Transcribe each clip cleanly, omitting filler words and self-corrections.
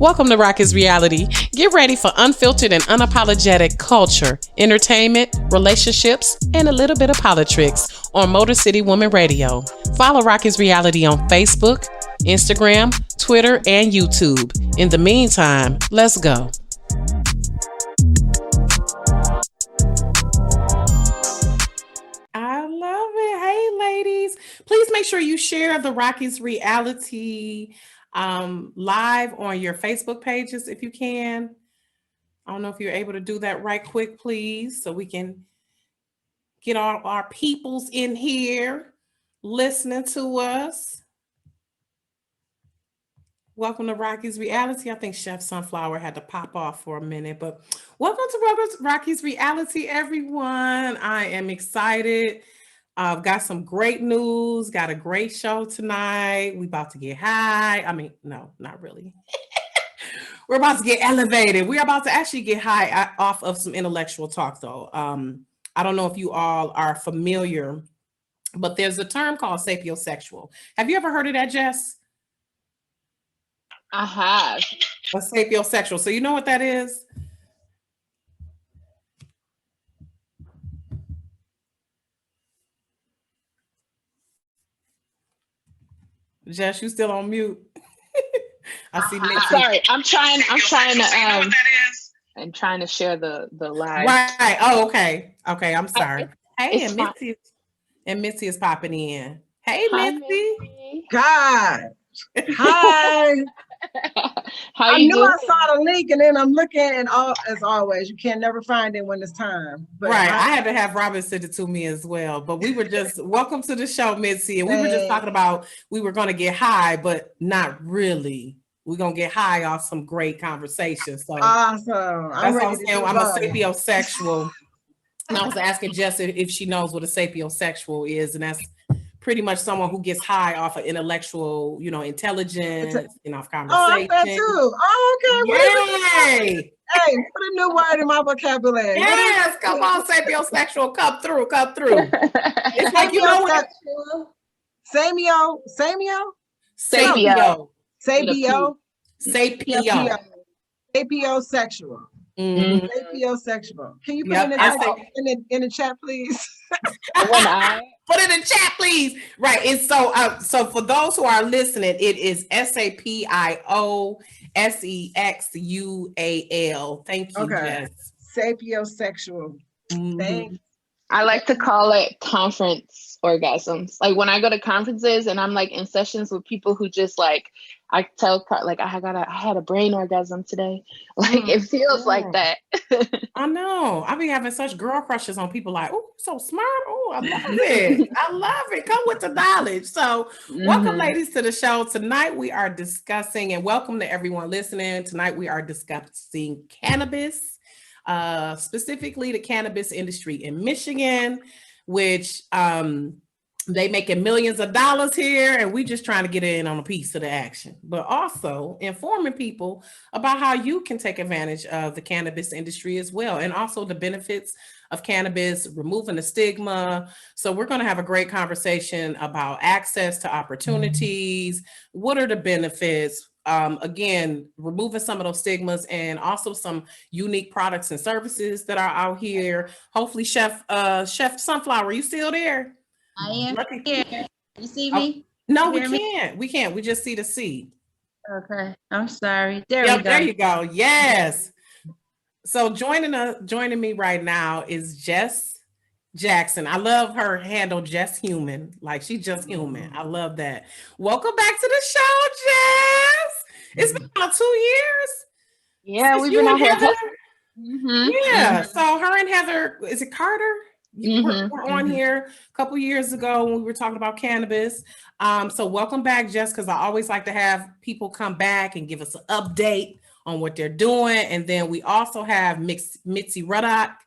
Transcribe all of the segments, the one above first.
Welcome to Rocki's Reality. Get ready for unfiltered and unapologetic culture, entertainment, relationships, and a little bit of politics on Motor City Woman Radio. Follow Rocki's Reality on Facebook, Instagram, Twitter, and YouTube. In the meantime, let's go. I love it. Hey, ladies. Please make sure you share the Rocki's Reality live on your Facebook pages if you can. I don't know if you're able to do that right quick, please, so we can get all our peoples in here listening to us. Welcome to Rocki's Reality. I think Chef Sunflower had to pop off for a minute, but welcome to Rocki's Reality, everyone. I am excited. I've got some great news, got a great show tonight. We about to get high. I mean, no, not really. We're about to get elevated. We're about to actually get high off of some intellectual talk, though. I don't know if you all are familiar, but there's a term called sapiosexual. Have you ever heard of that, Jess? I have. A sapiosexual. So you know what that is? Jess, you still on mute? I see. Sorry, I'm trying to share the live. Right. Oh, okay. Okay, I'm sorry. Hey, and Missy is popping in. Hey, Missy. God. Hi. How you doing? I saw the link and then I'm looking, and as always, you can never find it when it's time. But right. I had to have Robin send it to me as well. But we were just welcome to the show, Missy. And we were just talking about we were going to get high, but not really. We're going to get high off some great conversation. So awesome. I'm a sapiosexual. And I was asking Jess if she knows what a sapiosexual is. And that's pretty much someone who gets high off of intellectual, intelligence, off conversation. Oh, I'm that too. Oh, okay. Yay! Hey, put a new word in my vocabulary. Yes, come on, sapiosexual, come through. It's like, you know what? Sapio. Sapiosexual. Mm-hmm. Sapiosexual. Can you put it in the chat, please? Put it in chat, please. Right. And so for those who are listening, it is Sapiosexual. Thank you. Okay. Jess. Sapiosexual. Mm-hmm. I like to call it conference orgasms. Like when I go to conferences and I'm like in sessions with people who just like, I tell like I had a brain orgasm today. Like it feels like that. I know. I be having such girl crushes on people like, oh, so smart. Oh, I love it. I love it. Come with the knowledge. So welcome, ladies, to the show. Tonight we are discussing, and welcome to everyone listening. Tonight we are discussing cannabis. Specifically the cannabis industry in Michigan, which they making millions of dollars here, and we just trying to get in on a piece of the action, but also informing people about how you can take advantage of the cannabis industry as well, and also the benefits of cannabis, removing the stigma. So we're going to have a great conversation about access to opportunities. What are the benefits? Again, removing some of those stigmas, and also some unique products and services that are out here. Hopefully, Chef Sunflower, are you still there? I am here. You see me? No, we can't. We can't. We just see the seed. Okay. I'm sorry. There we go. There you go. Yes. So joining me right now is Jess Jackson. I love her handle, Jess Human. Like, she's just human. I love that. Welcome back to the show, Jess. It's been about 2 years. Yeah, we've been out here. Yeah. So her and Heather, is it Carter? We're on here a couple years ago when we were talking about cannabis. So welcome back, Jess, because I always like to have people come back and give us an update on what they're doing. And then we also have Mitzi Ruddock.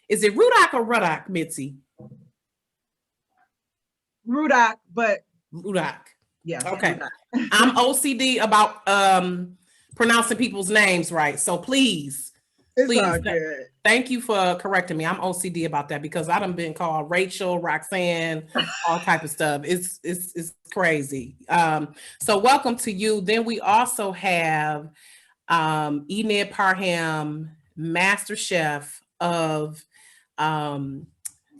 Is it Ruddock or Ruddock, Mitzi? Ruddock, but Ruddock. Yeah. Okay. Ruddock. I'm OCD about pronouncing people's names right. So please. All good. Thank you for correcting me. I'm OCD about that because I done been called Rachel, Roxanne, all type of stuff. It's crazy. So welcome to you. Then we also have Enid Parham, Master Chef of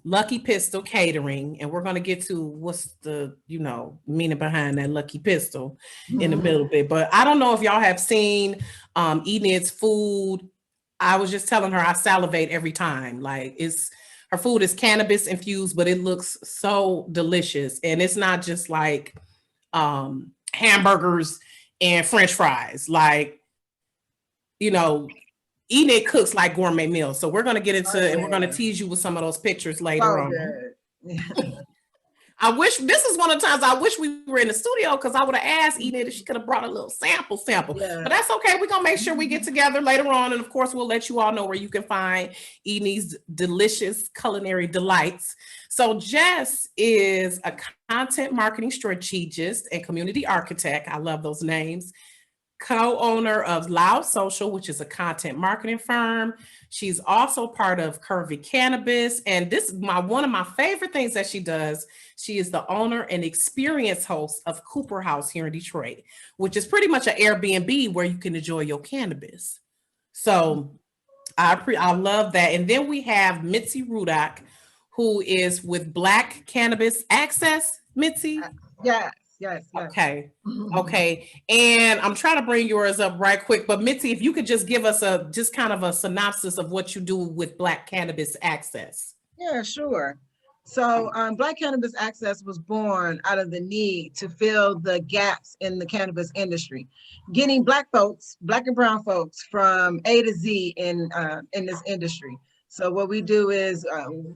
Lucky Pistol Catering, and we're going to get to what's the meaning behind that Lucky Pistol in a little bit. But I don't know if y'all have seen Enid's food. I was just telling her I salivate every time. Like her food is cannabis infused, but it looks so delicious, and it's not just like hamburgers and French fries. Like, Enid cooks like gourmet meals. So we're going to get into and we're going to tease you with some of those pictures later on. I wish this is one of the times I wish we were in the studio, because I would have asked Enid if she could have brought a little sample. But that's okay. We're going to make sure we get together later on. And of course, we'll let you all know where you can find Enid's delicious culinary delights. So Jess is a content marketing strategist and community architect. I love those names. Co-owner of Loud Social, which is a content marketing firm. She's also part of Curvy Cannabis. And this is one of my favorite things that she does. She is the owner and experience host of Cooper House here in Detroit, which is pretty much an Airbnb where you can enjoy your cannabis. So I love that. And then we have Mitzi Rudock, who is with Black Cannabis Access. Mitzi? Yes. Okay. And I'm trying to bring yours up right quick, but Mitzi, if you could just give us just kind of a synopsis of what you do with Black Cannabis Access. Yeah, sure. So Black Cannabis Access was born out of the need to fill the gaps in the cannabis industry, getting Black and brown folks from A to Z in this industry. So what we do is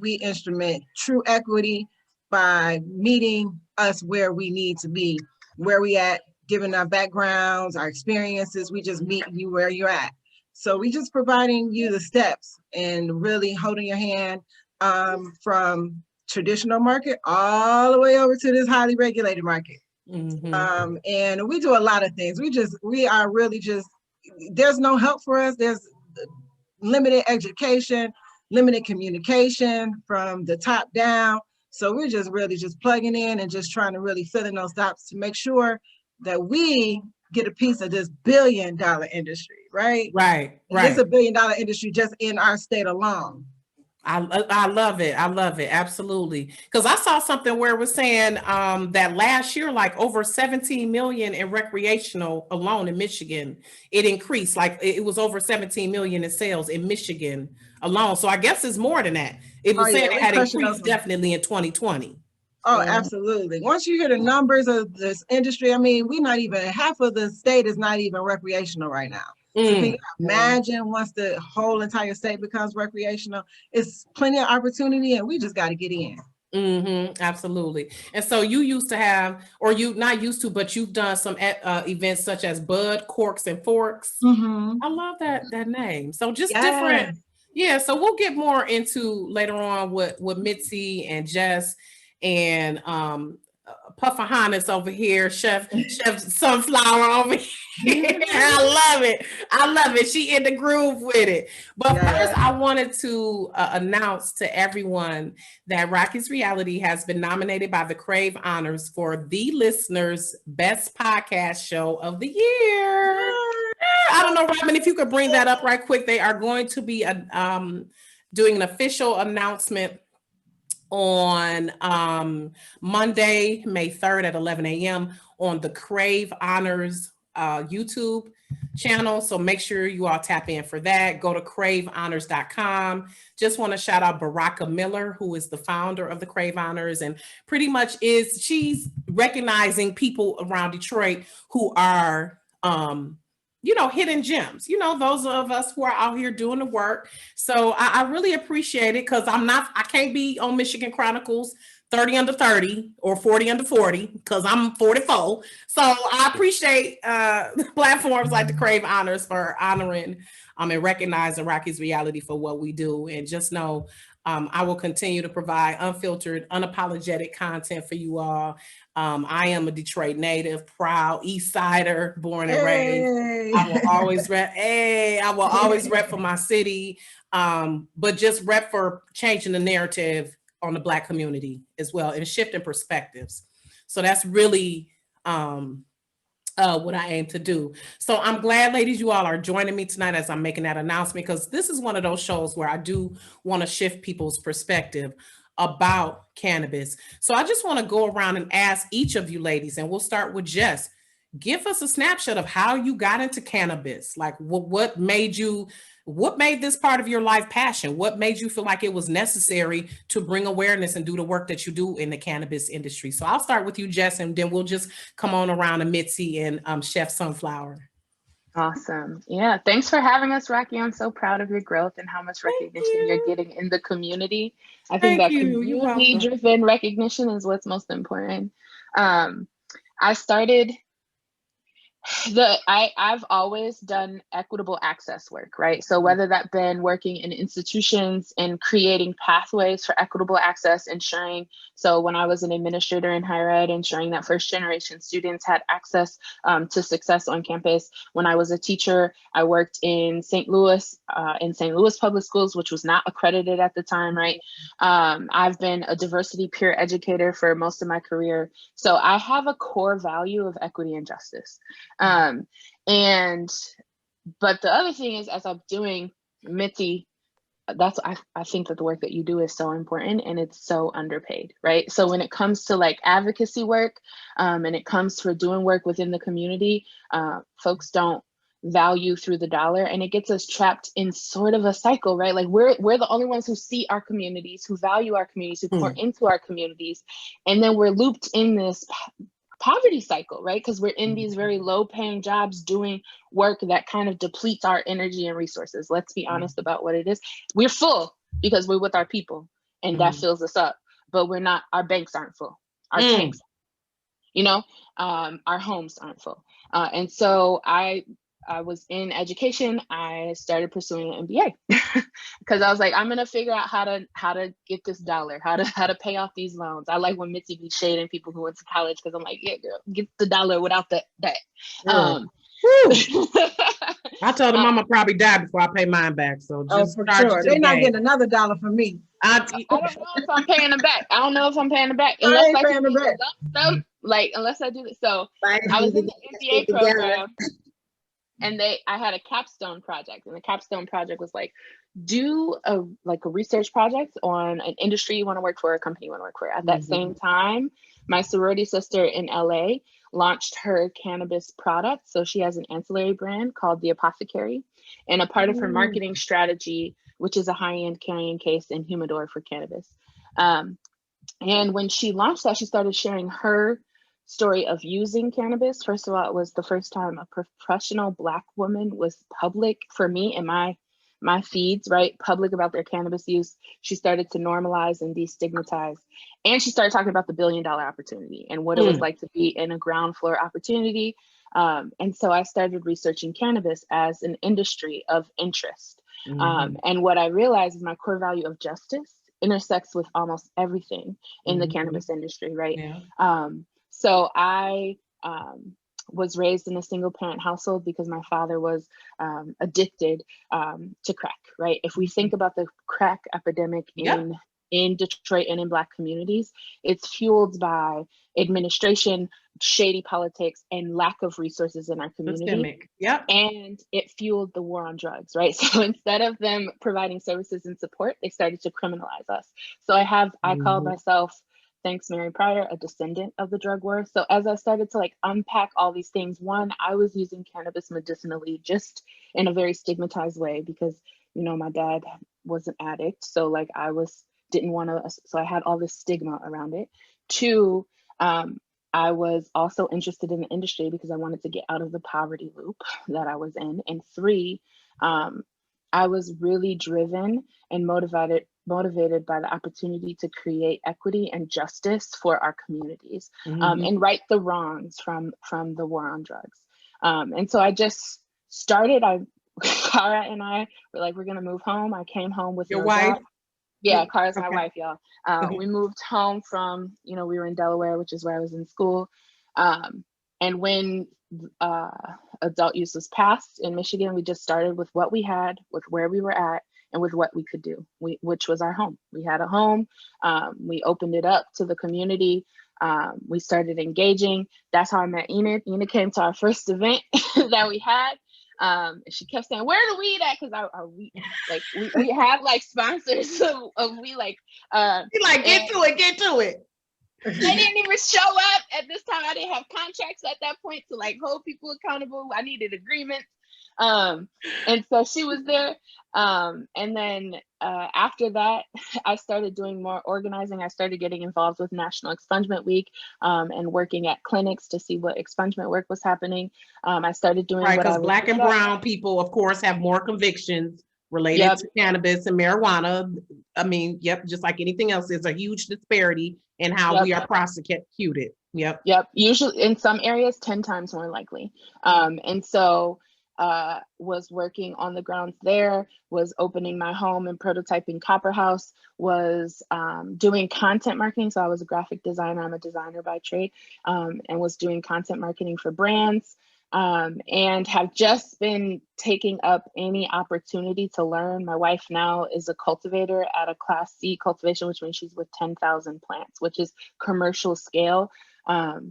we instrument true equity by meeting us where we need to be, where we at, given our backgrounds, our experiences. We just meet you where you're at. So we just providing you the steps and really holding your hand from traditional market all the way over to this highly regulated market. And we do a lot of things. We are really just, there's no help for us. There's limited education, limited communication from the top down. So we're just really just plugging in and just trying to really fill in those stops to make sure that we get a piece of this billion-dollar industry, right? Right. It's a billion-dollar industry just in our state alone. I love it. I love it. Absolutely. Because I saw something where it was saying that last year, like over 17 million in recreational alone in Michigan, it increased. Like it was over 17 million in sales in Michigan alone. So I guess it's more than that. It was saying it had increased definitely in 2020. Oh, absolutely. Once you hear the numbers of this industry, I mean, half of the state is not even recreational right now. So can you imagine once the whole entire state becomes recreational? It's plenty of opportunity, and we just got to get in. Absolutely. And so you used to have, or you not used to, but you've done some events such as Bud, Corks, and Forks. I love that name. So just different. Yeah. So we'll get more into later on with Mitzi and Jess and Puffahannes over here, Chef Sunflower over here. I love it. She in the groove with it. But first, I wanted to announce to everyone that Rocki's Reality has been nominated by the Crave Honors for the listener's best podcast show of the year. I don't know, Robin, if you could bring that up right quick. They are going to be doing an official announcement on Monday, May 3rd at 11 a.m. on the Crave Honors YouTube channel. So make sure you all tap in for that. Go to cravehonors.com. Just want to shout out Baraka Miller, who is the founder of the Crave Honors, and pretty much she's recognizing people around Detroit who are hidden gems, those of us who are out here doing the work. So I really appreciate it, because I can't be on Michigan Chronicles 30 under 30 or 40 under 40, because I'm 44. So I appreciate platforms like the Crave Honors for honoring and recognizing Rocki's Reality for what we do. And just know I will continue to provide unfiltered, unapologetic content for you all. I am a Detroit native, proud East Sider, born and raised. I will always rep for my city, but just rep for changing the narrative on the Black community as well and shifting perspectives. So that's really what I aim to do. So I'm glad, ladies, you all are joining me tonight as I'm making that announcement, because this is one of those shows where I do want to shift people's perspective about cannabis. So I just want to go around and ask each of you ladies, and we'll start with Jess. Give us a snapshot of how you got into cannabis. Like what made this part of your life passion? What made you feel like it was necessary to bring awareness and do the work that you do in the cannabis industry? So I'll start with you, Jess, and then we'll just come on around to Mitzi and Chef Sunflower. Awesome. Yeah. Thanks for having us, Rocki. I'm so proud of your growth and how much recognition you're getting in the community. I think that community-driven recognition is what's most important. I started I've always done equitable access work, right? So whether that been working in institutions and creating pathways for equitable access, ensuring, so when I was an administrator in higher ed, ensuring that first generation students had access to success on campus. When I was a teacher, I worked in St. Louis Public Schools, which was not accredited at the time, right? I've been a diversity peer educator for most of my career. So I have a core value of equity and justice. But the other thing is, as I'm doing, Mitzi, I think that the work that you do is so important and it's so underpaid, right? So when it comes to like advocacy work, and it comes for doing work within the community, folks don't value through the dollar, and it gets us trapped in sort of a cycle, right? Like we're the only ones who see our communities, who value our communities, who pour into our communities, and then we're looped in this poverty cycle, right? Because we're in these very low paying jobs doing work that kind of depletes our energy and resources. Let's be honest about what it is. We're full because we're with our people and that fills us up, but we're not, our banks aren't full, our tanks, our homes aren't full. And so I was in education. I started pursuing an MBA because I was like, I'm gonna figure out how to get this dollar, how to pay off these loans. I like when Mitzi be shading people who went to college because I'm like, yeah, girl, get the dollar without that. I told them I'm gonna probably die before I pay mine back. So just for sure, they're not getting another dollar from me. I don't know if I'm paying them back. Unless I can do the lump sum, unless I do this. So I was in the MBA program. And I had a capstone project, and the capstone project was like, do a research project on an industry you want to work for, a company you want to work for. At that same time, my sorority sister in LA launched her cannabis product. So she has an ancillary brand called The Apothecary, and a part of her marketing strategy, which is a high-end carrying case and humidor for cannabis. And when she launched that, she started sharing her story of using cannabis. First of all, it was the first time a professional Black woman was public for me in my feeds, right? Public about their cannabis use. She started to normalize and destigmatize. And she started talking about the $1 billion opportunity and what it was like to be in a ground floor opportunity. And so I started researching cannabis as an industry of interest. And what I realized is my core value of justice intersects with almost everything in the cannabis industry, right? Yeah. So I was raised in a single parent household because my father was addicted to crack, right? If we think about the crack epidemic in Detroit and in Black communities, it's fueled by administration, shady politics, and lack of resources in our community. And it fueled the war on drugs, right? So instead of them providing services and support, they started to criminalize us. So I called myself, thanks Mary Pryor, a descendant of the drug war. So as I started to unpack all these things, one, I was using cannabis medicinally just in a very stigmatized way because, my dad was an addict. So so I had all this stigma around it. Two, I was also interested in the industry because I wanted to get out of the poverty loop that I was in. And three, I was really driven and motivated by the opportunity to create equity and justice for our communities, and right the wrongs from the war on drugs. And so I just started. Cara and I were like, we're gonna move home. I came home with your wife. Job. Yeah, Cara's my wife, y'all. We moved home from, we were in Delaware, which is where I was in school. And when adult use was passed in Michigan, we just started with what we had, with where we were at, and with what we could do, which was our home. We had a home. We opened it up to the community. We started engaging. That's how I met Enid. Enid came to our first event that we had. She kept saying, "Where the weed at?" Because we have like sponsors of we like. You like get to it. I didn't even show up at this time. I didn't have contracts at that point to like hold people accountable. I needed agreements. And so she was there. And then after that, I started doing more organizing. I started getting involved with National Expungement Week and working at clinics to see what expungement work was happening. I started doing right, because Black and brown people, of course, have more convictions related to cannabis and marijuana. I mean, just like anything else, there's a huge disparity in how we are prosecuted. Yep. Usually in some areas, 10 times more likely. And so was working on the grounds there, was opening my home and prototyping Copper House, was doing content marketing. So I was a graphic designer. I'm a designer by trade, and was doing content marketing for brands. And have just been taking up any opportunity to learn. My wife now is a cultivator at a Class C cultivation, which means she's with 10,000 plants, which is commercial scale. So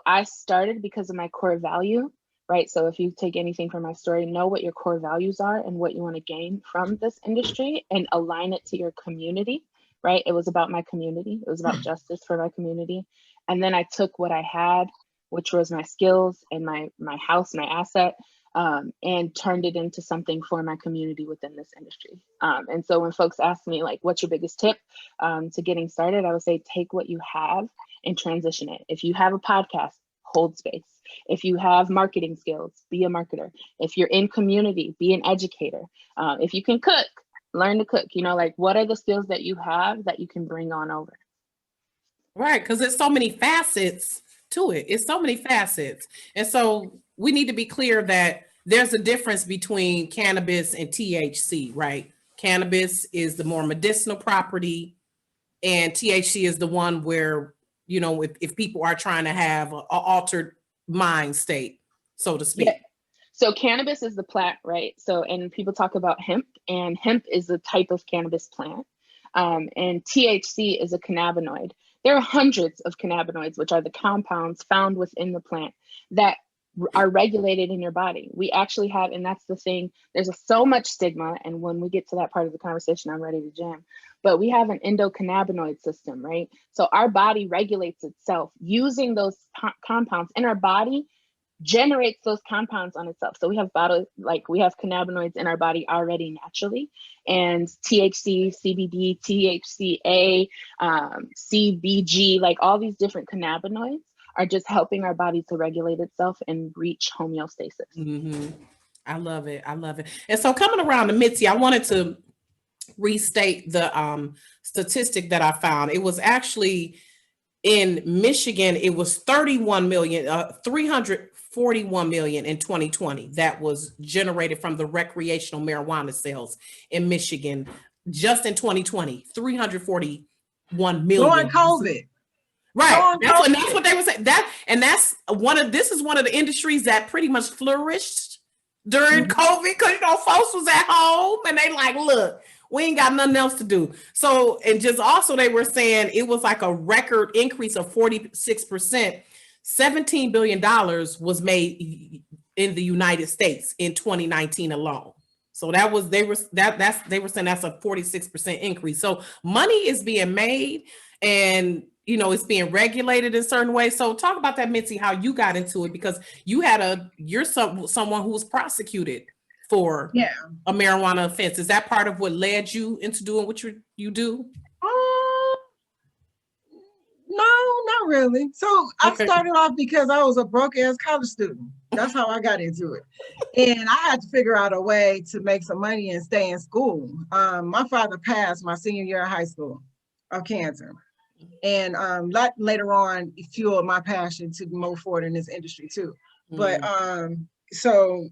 I started because of my core value, right? So if you take anything from my story, know what your core values are and what you want to gain from this industry and align it to your community, right? It was about my community. It was about justice for my community. And then I took what I had, which was my skills and my house, my asset, and turned it into something for my community within this industry. And so when folks ask me, like, what's your biggest tip to getting started? I would say, take what you have and transition it. If you have a podcast, hold space. If you have marketing skills, be a marketer. If you're in community, be an educator. If you can cook, learn to cook. Like, what are the skills that you have that you can bring on over? Right, because there's so many facets to it. It's so many facets. And so we need to be clear that there's a difference between cannabis and THC, right? Cannabis is the more medicinal property, and THC is the one where, if people are trying to have an altered mind state, so to speak. Yeah. So cannabis is the plant, right? So, and people talk about hemp, and hemp is a type of cannabis plant. And THC is a cannabinoid. There are hundreds of cannabinoids, which are the compounds found within the plant that are regulated in your body. We actually have, and that's the thing, there's so much stigma. And when we get to that part of the conversation, I'm ready to jam. But we have an endocannabinoid system, right? So our body regulates itself using those compounds, and our body generates those compounds on itself. So we have cannabinoids in our body already naturally, and THC, CBD, THCA, CBG, like all these different cannabinoids are just helping our body to regulate itself and reach homeostasis. Mm-hmm. I love it. And so coming around to Mitzi, I wanted to restate the statistic that I found. It was actually in Michigan, it was 341 million in 2020 that was generated from the recreational marijuana sales in Michigan. Just in 2020, 341 million. During COVID. Right. That's what they were saying. This is one of the industries that pretty much flourished during COVID, because folks was at home and they like, look, we ain't got nothing else to do. So, and just also they were saying it was like a record increase of 46%. $17 billion was made in the United States in 2019 alone. So they were saying that's a 46% increase. So money is being made, and it's being regulated in certain ways. So talk about that, Mitzi, how you got into it, because you're someone who was prosecuted for a marijuana offense. Is that part of what led you into doing what you do? No, not really. So I started off because I was a broke ass college student. That's how I got into it. And I had to figure out a way to make some money and stay in school. My father passed my senior year of high school of cancer. And later on, it fueled my passion to move forward in this industry too. But so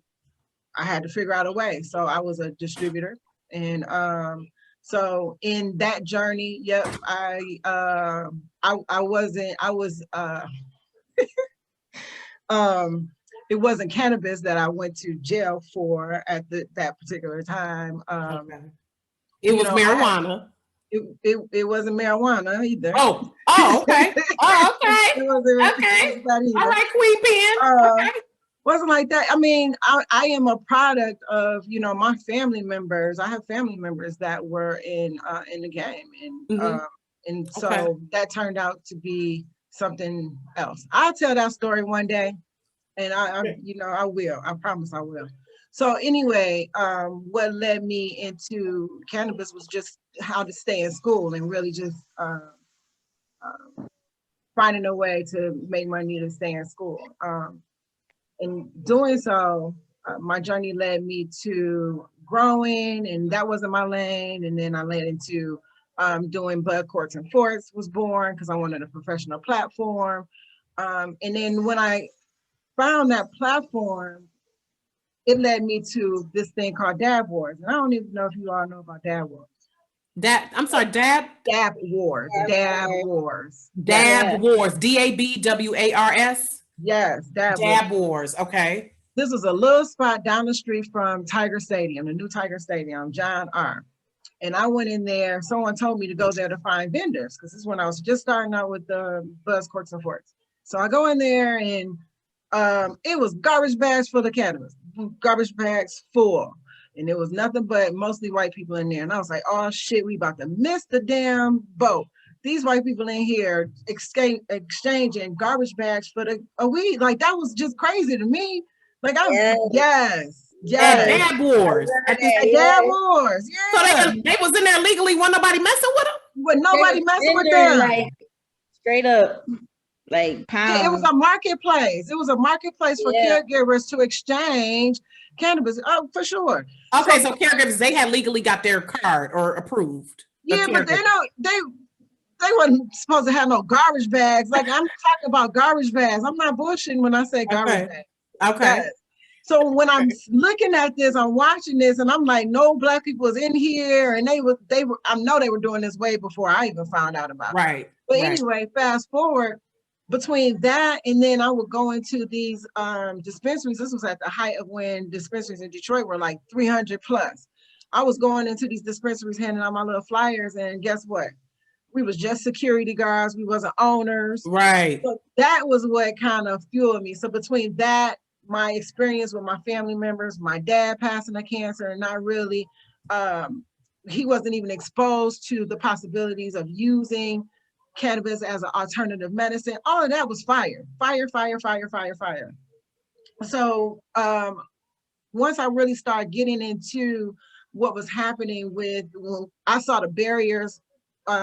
I had to figure out a way. So I was a distributor. And so in that journey, it wasn't cannabis that I went to jail for at that particular time. It was marijuana. It wasn't marijuana either. Oh, okay. Oh, okay. It wasn't that either. All right, Queen Pen. Okay. Wasn't like that. I mean, I am a product of, my family members. I have family members that were in the game, and so that turned out to be something else. I'll tell that story one day, and I will. I promise I will. So anyway, what led me into cannabis was just how to stay in school and really just finding a way to make money to stay in school. In doing so, my journey led me to growing, and that wasn't my lane. And then I led into doing bud courts and forts was born because I wanted a professional platform. And then when I found that platform, it led me to this thing called Dab Wars. And I don't even know if you all know about Dab Wars. I'm sorry, Dab? Dab Wars. Dab Wars. Dab Wars. DABWARS? Yes, Dab Wars. Okay. This was a little spot down the street from Tiger Stadium, the new Tiger Stadium, John R. And I went in there. Someone told me to go there to find vendors because this is when I was just starting out with the buzz courts and forts. So I go in there and it was garbage bags full of cannabis, garbage bags full. And there was nothing but mostly white people in there. And I was like, oh shit, we about to miss the damn boat. These white people in here exchanging garbage bags for a weed. Like that was just crazy to me. Like yes. Dab Wars. Dab Wars. Yeah. So they was in there legally, wasn't nobody messing with them? But nobody messing with them. Like straight up. Like pounds. Yeah, it was a marketplace. It was a marketplace for caregivers to exchange cannabis. Oh, for sure. Okay, so caregivers, they had legally got their card or approved. Yeah, but they wasn't supposed to have no garbage bags. Like I'm talking about garbage bags. I'm not bullshitting when I say garbage bags. Okay. But, so when I'm looking at this, I'm watching this, and I'm like, no black people was in here, and they were. I know they were doing this way before I even found out about it. Right. But anyway, fast forward. Between that and then I would go into these dispensaries. This was at the height of when dispensaries in Detroit were like 300 plus. I was going into these dispensaries handing out my little flyers, and guess what? We was just security guards. We wasn't owners. Right. So that was what kind of fueled me. So between that, my experience with my family members, my dad passing of cancer, and not really, he wasn't even exposed to the possibilities of using cannabis as an alternative medicine. All of that was fire. So once I really started getting into what was happening I saw the barriers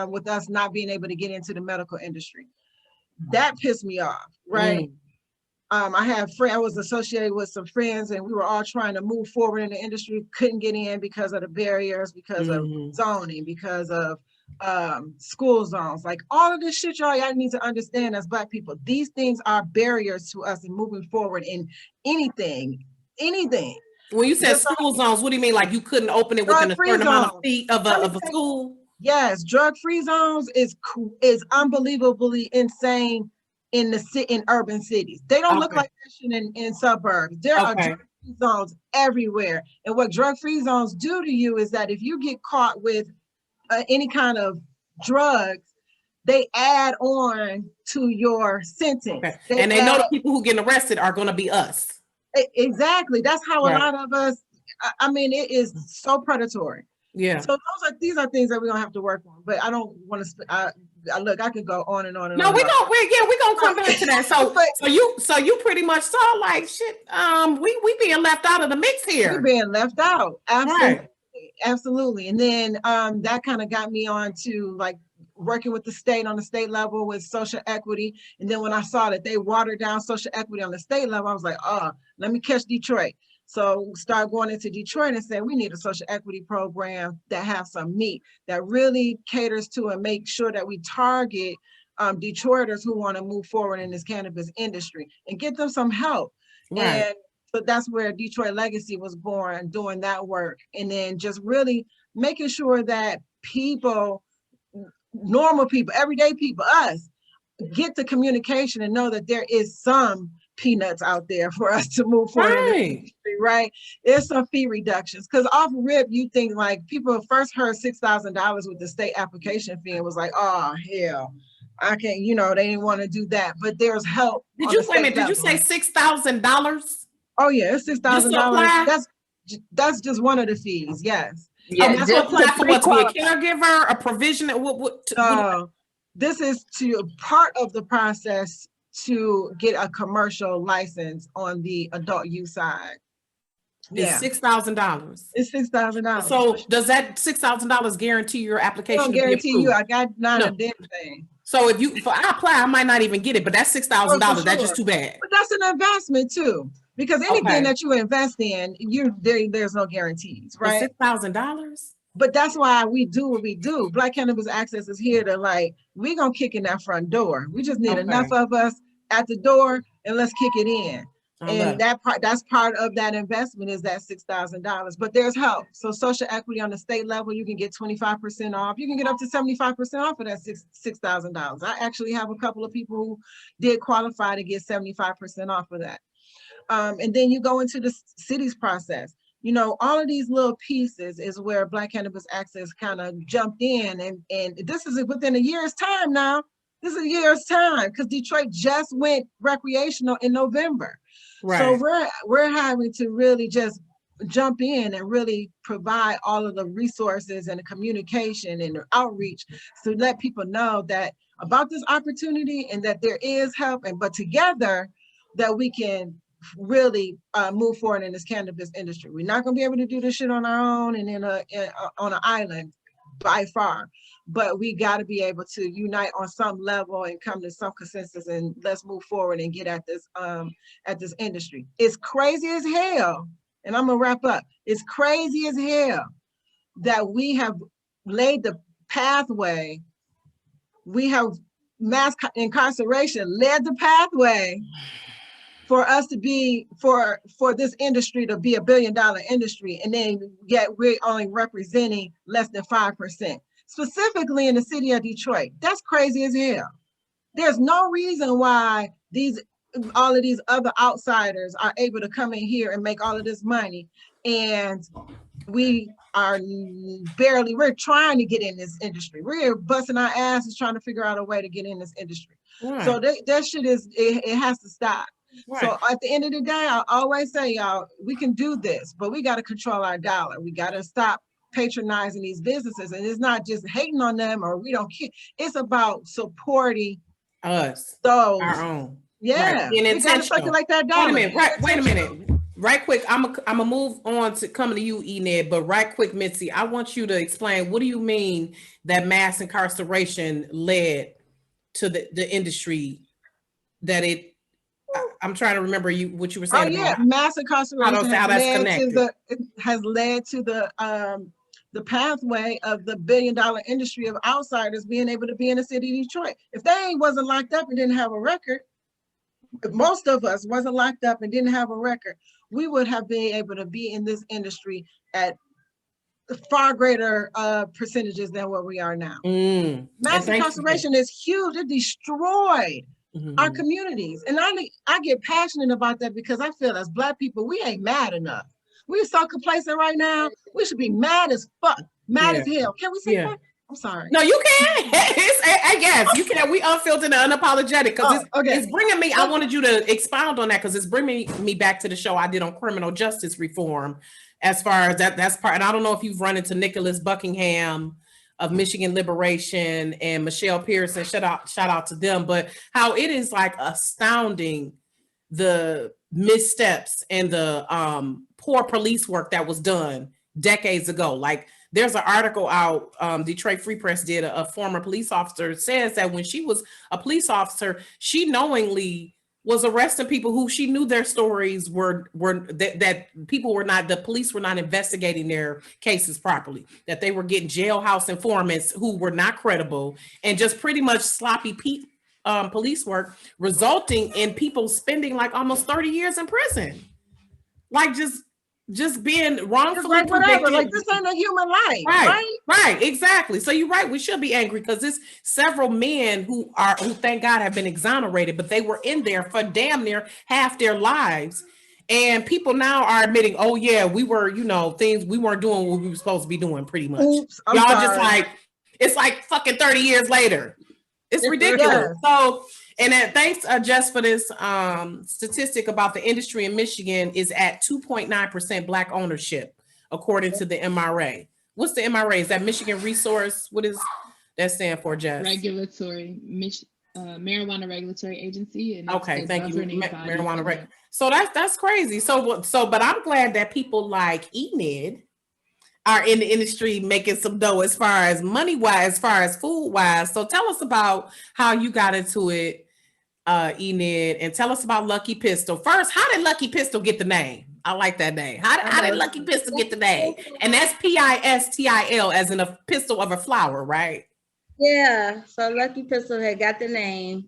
with us not being able to get into the medical industry. That pissed me off, right? I was associated with some friends, and we were all trying to move forward in the industry, couldn't get in because of the barriers, because of zoning, because of school zones, like all of this shit. Y'all need to understand as Black people, these things are barriers to us in moving forward in anything. When you said school zones, what do you mean? Like you couldn't open it within a certain amount of feet of a school? Yes, drug-free zones is unbelievably insane in urban cities. They don't look like that shit in suburbs. There are drug-free zones everywhere. And what drug-free zones do to you is that if you get caught with any kind of drugs, they add on to your sentence. Okay. And they know the people who get arrested are going to be us. Exactly. That's how a lot of us, I mean, it is so predatory. Yeah. So these are things that we're going to have to work on, but I don't want to, look, I could go on and on and no, on. we're gonna come back to that. So you pretty much saw like shit. We being left out of the mix here. We're being left out. Absolutely. Right. Absolutely. And then that kind of got me on to like working with the state on the state level with social equity. And then when I saw that they watered down social equity on the state level, I was like, let me catch Detroit. So start going into Detroit and saying we need a social equity program that have some meat, that really caters to and make sure that we target Detroiters who want to move forward in this cannabis industry and get them some help. Right. And so that's where Detroit Legacy was born, doing that work. And then just really making sure that people, normal people, everyday people, us, get the communication and know that there is some peanuts out there for us to move forward in the industry, right? There's some fee reductions because off rip, you think like people first heard $6,000 with the state application fee and was like, oh hell, I can't, you know, they didn't want to do that. But there's help. Did you say $6,000? Oh yeah, it's $6,000. That's just one of the fees. Yes. Yeah, that's what apply for what, to be a caregiver, a provision. This is to part of the process to get a commercial license on the adult use side. It's $6,000. It's $6,000. So does that $6,000 guarantee your application? Don't guarantee you. I got not a damn thing. So if I apply, I might not even get it, but that's $6,000. That's just too bad. But that's an investment too, because anything that you invest in, there's no guarantees, right? $6,000. But that's why we do what we do. Black Cannabis Access is here to we're gonna kick in that front door. We just need enough of us at the door, and let's kick it in. And that's part of that investment is that $6,000. But there's help. So social equity on the state level, you can get 25% off. You can get up to 75% off of that $6,000. I actually have a couple of people who did qualify to get 75% off of that. And then you go into the city's process. You know, all of these little pieces is where Black Cannabis Access kind of jumped in, and this is within a year's time now. This is a year's time because Detroit just went recreational in November. Right. So we're having to really just jump in and really provide all of the resources and the communication and the outreach to let people know that about this opportunity and that there is help, but together that we can really move forward in this cannabis industry. We're not going to be able to do this shit on our own and on an island by far, but we got to be able to unite on some level and come to some consensus, and let's move forward and get at this industry. It's crazy as hell, and I'm gonna wrap up. It's crazy as hell that we have laid the pathway. We have mass incarceration led the pathway for us to be for this industry to be $1 billion industry, and then yet we're only representing less than 5%, specifically in the city of Detroit. That's crazy as hell. There's no reason why all of these other outsiders are able to come in here and make all of this money, and we're trying to get in this industry. We're busting our asses trying to figure out a way to get in this industry. Right. So that shit it has to stop. Right. So at the end of the day, I always say, y'all, we can do this, but we got to control our dollar. We got to stop patronizing these businesses. And it's not just hating on them or we don't care. It's about supporting us, our own. Yeah. Right. We got to circulate that dollar. Wait a minute. Right quick, I'm gonna move on to coming to you, Enid, but right quick, Mitzi, I want you to explain, what do you mean that mass incarceration led to the industry that it, I'm trying to remember what you were saying. Oh yeah, mass incarceration has led to the pathway of the $1 billion industry of outsiders being able to be in the city of Detroit. If they wasn't locked up and didn't have a record, if most of us wasn't locked up and didn't have a record, we would have been able to be in this industry at far greater percentages than what we are now. Mass incarceration is huge. It destroyed our communities. And I get passionate about that because I feel as Black people, we ain't mad enough. We're so complacent right now. We should be mad as fuck, mad as hell. Can we say that? I'm sorry. No, you can. I guess you can. We unfiltered and unapologetic because it's bringing me. I wanted you to expound on that because it's bringing me back to the show I did on criminal justice reform. As far as that's part, and I don't know if you've run into Nicholas Buckingham of Michigan Liberation and Michelle Pearson. Shout out to them. But how it is like astounding the missteps and the poor police work that was done decades ago. Like there's an article out, Detroit Free Press did, a former police officer says that when she was a police officer, she knowingly was arresting people who she knew their stories were that people were not, the police were not investigating their cases properly, that they were getting jailhouse informants who were not credible and just pretty much sloppy police work, resulting in people spending like almost 30 years in prison. Like just just being wrongfully like whatever, convicted. like this ain't a human life, right, exactly. So you're right. We should be angry because there's several men who thank God have been exonerated, but they were in there for damn near half their lives. And people now are admitting, oh yeah, we were, things we weren't doing what we were supposed to be doing, pretty much. Oops, I'm Y'all sorry. just like, it's like fucking 30 years later. It's ridiculous. Yes. So, and thanks, Jess, for this statistic about the industry in Michigan is at 2.9% Black ownership, according to the MRA. What's the MRA? Is that Michigan Resource? What does that stand for, Jess? Marijuana Regulatory Agency. And okay, thank you. Marijuana. So that's crazy. So, but I'm glad that people like Enid are in the industry making some dough as far as money wise, as far as food wise. So tell us about how you got into it, Enid, and tell us about Lucky Pistol. First, how did Lucky Pistol get the name? I like that name. How did Lucky Pistol get the name? And that's PISTIL, as in a pistol of a flower, right? Yeah. So Lucky Pistol had got the name.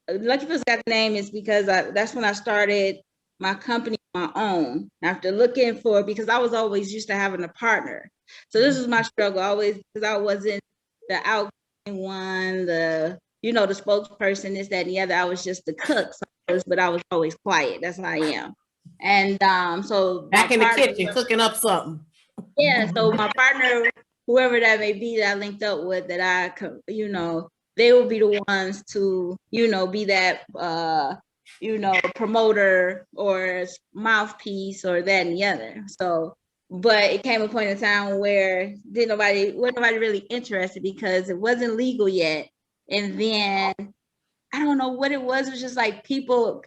Lucky Pistol got the name is because that's when I started my company on my own. After looking for, because I was always used to having a partner. So this was my struggle always, because I wasn't the outgoing one, the spokesperson, this, that, and the other. I was just the cook, but I was always quiet. That's how I am. And so back in the kitchen cooking up something. Yeah. So my partner, whoever that may be that I linked up with, that I could, they will be the ones to, be that promoter or mouthpiece or that and the other. So, but it came a point in time where wasn't nobody really interested because it wasn't legal yet. And then I don't know what it was. It was just like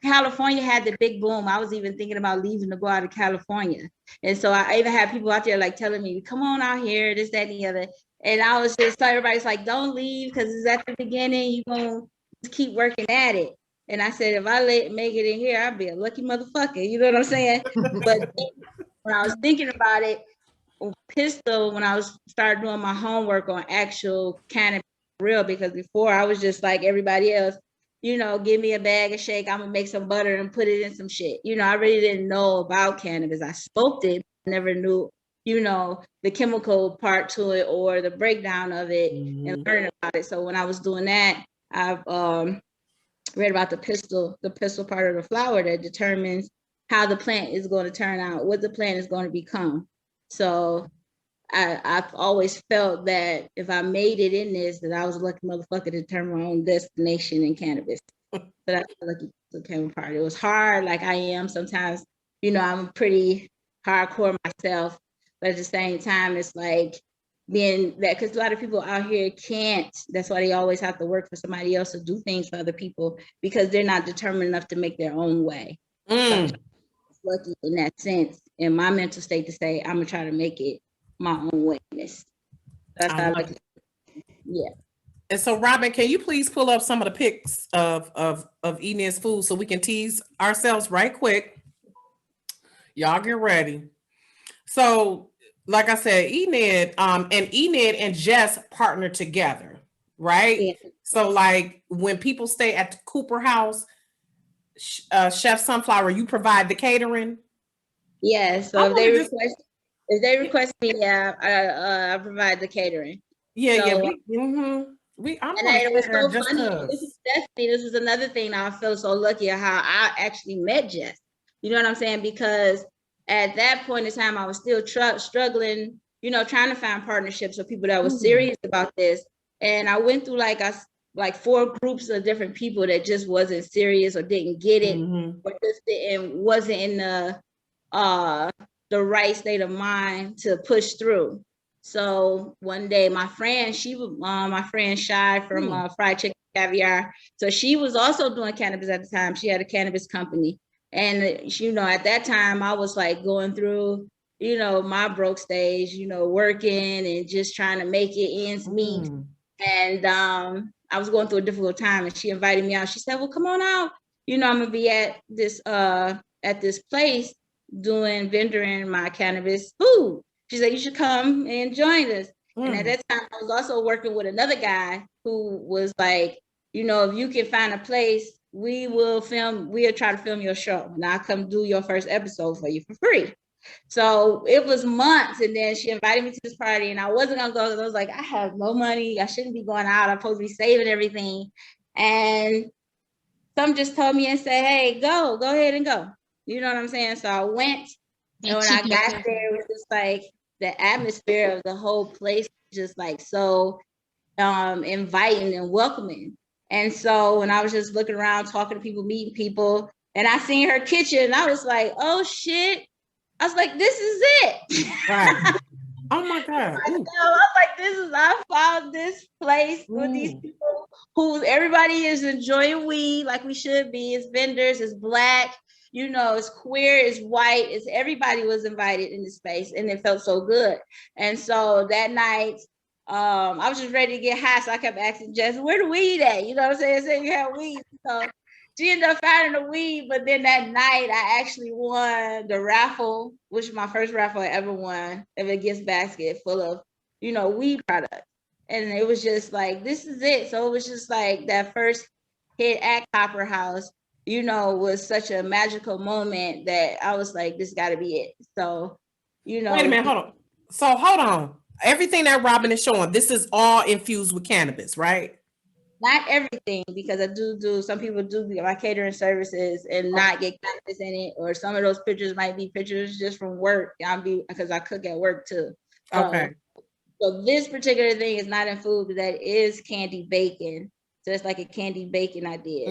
California had the big boom. I was even thinking about leaving to go out of California. And so I even had people out there like telling me, come on out here, this, that, and the other. And I was just telling everybody's like, don't leave because it's at the beginning. You're going to keep working at it. And I said, if I make it in here, I'd be a lucky motherfucker. You know what I'm saying? But when I was thinking about it, Pistol, when I started doing my homework on actual cannabis real, because before I was just like everybody else, give me a bag of shake, I'm gonna make some butter and put it in some shit. I really didn't know about cannabis. I smoked it, never knew, the chemical part to it or the breakdown of it and learning about it. So when I was doing that, I've read about the pistil part of the flower that determines how the plant is going to turn out, what the plant is going to become. So I've always felt that if I made it in this, that I was a lucky motherfucker to determine my own destination in cannabis. So that's the Lucky Pistol came apart. It was hard, like I am sometimes. I'm pretty hardcore myself, but at the same time, it's like being that, because a lot of people out here can't. That's why they always have to work for somebody else to do things for other people, because they're not determined enough to make their own way. So I'm lucky in that sense, in my mental state, to say I'm gonna try to make it my own wayness. That's how I like it. Yeah. And so, Robin, can you please pull up some of the pics of Enid's food so we can tease ourselves right quick? Y'all get ready. So, like I said, Enid and Jess partner together, right? Yeah. So, like when people stay at the Cooper House, Chef Sunflower, you provide the catering. Yeah. So if they request me, I provide the catering. Yeah, so, yeah. It was so funny. This is another thing I feel so lucky at how I actually met Jess. You know what I'm saying? Because at that point in time, I was still struggling, trying to find partnerships with people that were serious about this. And I went through like 4 groups of different people that just wasn't serious or didn't get it, or just wasn't in the right state of mind to push through. So one day my friend Shy from Fried Chicken Caviar. So she was also doing cannabis at the time. She had a cannabis company. And, at that time I was like going through, my broke stage, working and just trying to make it ends meet. And I was going through a difficult time, and she invited me out. She said, well, come on out. I'm going to be at this place doing vendoring my cannabis food. She said, you should come and join us. And at that time, I was also working with another guy who was like, if you can find a place we'll try to film your show, and I'll come do your first episode for you for free. So it was months, and then she invited me to this party, and I wasn't gonna go because I was like, I have no money, I shouldn't be going out, I'm supposed to be saving everything. And some just told me and said, hey, go ahead and go. You know what I'm saying? So I went, and when I got there, it was just like the atmosphere of the whole place just like so inviting and welcoming. And so when I was just looking around, talking to people, meeting people, and I seen her kitchen, and I was like, oh shit. I was like, this is it. Right. Oh my God. I was like, I found this place with these people who everybody is enjoying weed like we should be. It's vendors, it's Black, you know, it's queer, it's white, it's everybody was invited in this space, and it felt so good. And so that night, I was just ready to get high, so I kept asking Jess, where the weed at? You know what I'm saying? Saying you have weed. So she ended up finding the weed, but then that night I actually won the raffle, which is my first raffle I ever won, of a gift basket full of, you know, weed products. And it was just like, this is it. So it was just like that first hit at Copper House, you know, was such a magical moment that I was like, this got to be it. So, you know. Wait a minute, hold on. So hold on. Everything that Robin is showing, this is all infused with cannabis, right? Not everything, because I do some people do my catering services and not get cannabis in it, or some of those pictures might be pictures just from work. Because I cook at work too. Okay. So this particular thing is not in food, but that is candy bacon. So it's like a candy bacon I did.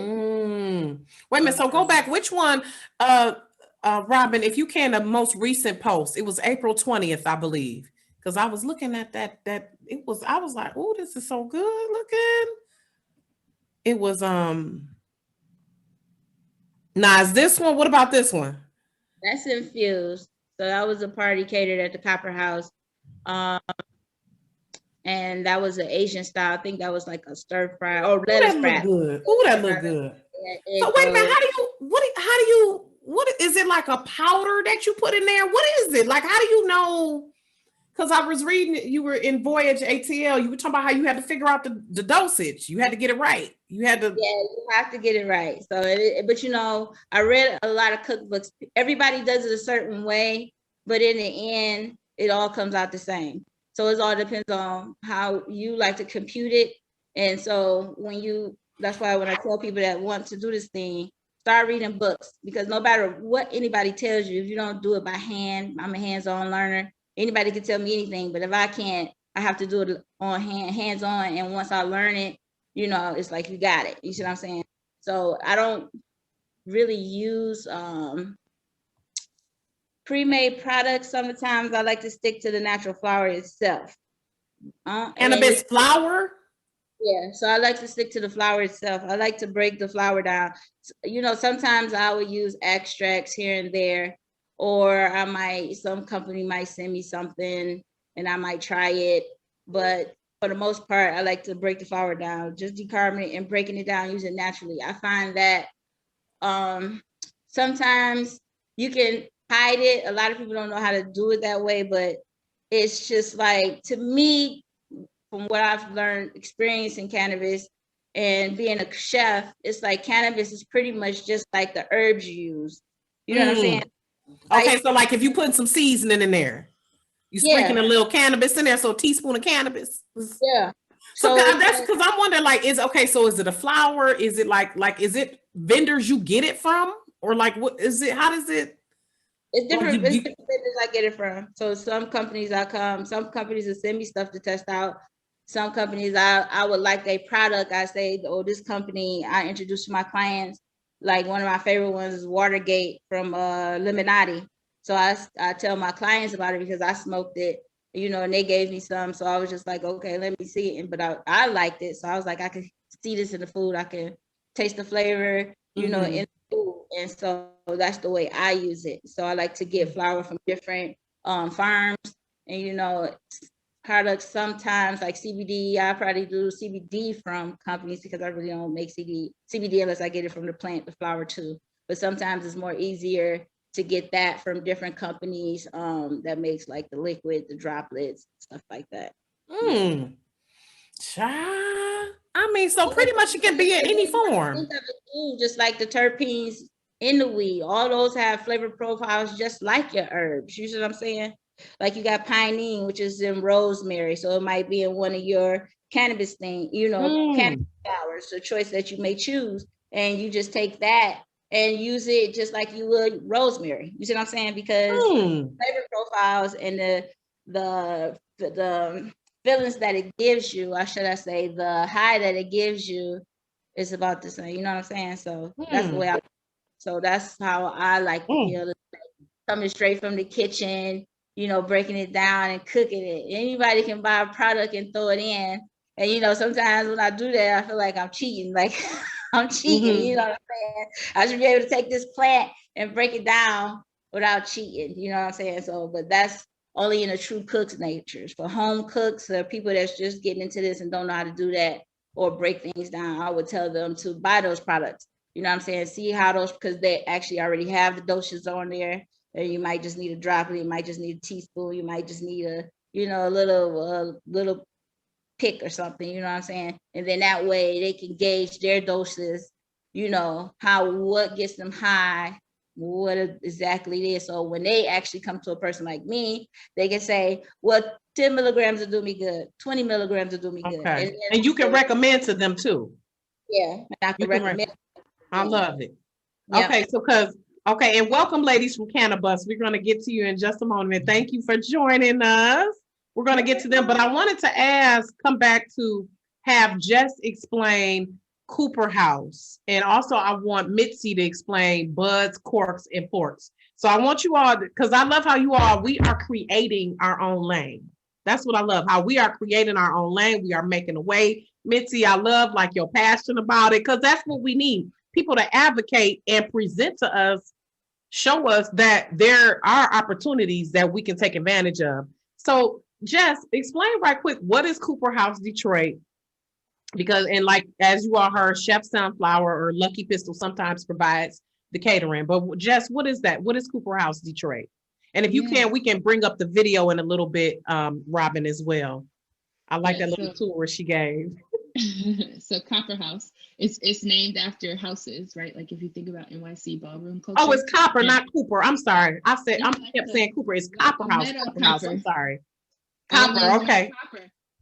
Wait a minute. So go back. Which one, Robin, if you can, the most recent post? It was April 20th, I believe. Because I was looking at that. I was like, oh, this is so good looking. It was now is this one? What about this one? That's infused. So that was a party catered at the Copper House. And that was an Asian style. I think that was like a stir fry or lettuce wrap. Good. Oh, that look good. So wait a minute, what is it, like a powder that you put in there? What is it? Like, how do you know? Because I was reading, you were in Voyage ATL, you were talking about how you had to figure out the dosage. You had to get it right. You have to get it right. So, but you know, I read a lot of cookbooks. Everybody does it a certain way, but in the end, it all comes out the same. So it all depends on how you like to compute it. And so that's why when I tell people that want to do this thing, start reading books, because no matter what anybody tells you, if you don't do it by hand, I'm a hands-on learner. Anybody can tell me anything, but if I can't, I have to do it on hands-on. And once I learn it, you know, it's like you got it. You see what I'm saying? So I don't really use pre-made products. Sometimes I like to stick to the natural flower itself. Cannabis flower? Yeah, so I like to stick to the flower itself. I like to break the flower down. You know, sometimes I would use extracts here and there, or some company might send me something and I might try it. But for the most part, I like to break the flower down, just decarbonate and breaking it down, use it naturally. I find that sometimes you can hide it. A lot of people don't know how to do it that way, but it's just like, to me, from what I've learned, experiencing cannabis and being a chef, it's like cannabis is pretty much just like the herbs you use. You know what I'm saying? Okay, so like if you put some seasoning in there, you sprinkling a little cannabis in there, so a teaspoon of cannabis. Yeah. So that's because I'm wondering, like, is it a flower? Is it like is it vendors you get it from, or like what is it? How does it? It's different. It's different vendors I get it from. So some companies some companies will send me stuff to test out. Some companies I would like a product. I say, oh, this company I introduce to my clients. Like one of my favorite ones is Watergate from Lemonade. So I tell my clients about it because I smoked it, you know, and they gave me some. So I was just like, okay, let me see it. But I liked it. So I was like, I can see this in the food. I can taste the flavor, you know, in the food. And so that's the way I use it. So I like to get flower from different farms, and, you know, products sometimes like CBD. I probably do CBD from companies because I really don't make CBD unless I get it from the plant, the flower too. But sometimes it's more easier to get that from different companies that makes like the liquid, the droplets, stuff like that. I I mean, so pretty much it can be in any form. Think of it too, just like the terpenes in the weed. All those have flavor profiles just like your herbs. You see what I'm saying? Like you got pinene, which is in rosemary. So it might be in one of your cannabis thing, cannabis flowers, the choice that you may choose. And you just take that and use it just like you would rosemary. You see what I'm saying? Because flavor profiles and the feelings that it gives you, or should I say the high that it gives you, is about the same. You know what I'm saying? So that's the way so that's how I like to feel. Coming straight from the kitchen, breaking it down and cooking it. Anybody can buy a product and throw it in. And sometimes when I do that, I feel like I'm cheating. Like I'm cheating, you know what I'm saying? I should be able to take this plant and break it down without cheating, you know what I'm saying? So, but that's only in a true cook's natures. For home cooks, or people that's just getting into this and don't know how to do that or break things down, I would tell them to buy those products. You know what I'm saying? See how those, because they actually already have the doses on there. And you might just need a droplet, you might just need a teaspoon, you might just need a little pick or something, you know what I'm saying? And then that way they can gauge their doses, what gets them high, what exactly it is. So when they actually come to a person like me, they can say, well, 10 milligrams will do me good, 20 milligrams will do me good. And you can recommend to them too. Yeah, I can recommend. I love it. Yep. Okay, and welcome, ladies from Cannabis. We're going to get to you in just a moment. Thank you for joining us. We're going to get to them, but I wanted to come back to have Jess explain Cooper House. And also I want Mitzi to explain buds, corks, and forks. So I want you all, because I love how we are creating our own lane. That's what I love, how we are creating our own lane. We are making a way. Mitzi, I love like your passion about it, because that's what we need. People to advocate and present to us, show us that there are opportunities that we can take advantage of. So Jess, explain right quick, what is Cooper House Detroit? Because, and like, as you all heard, Chef Sunflower or Lucky Pistol sometimes provides the catering. But Jess, what is that? What is Cooper House Detroit? And if you can, we can bring up the video in a little bit, Robin, as well. I like that little tour she gave. So Copper House, it's named after houses, right? Like if you think about NYC ballroom culture. Oh, it's Copper, not Cooper. I'm sorry. I kept saying Cooper. It's Copper House. Copper House. I'm sorry. Copper. Okay.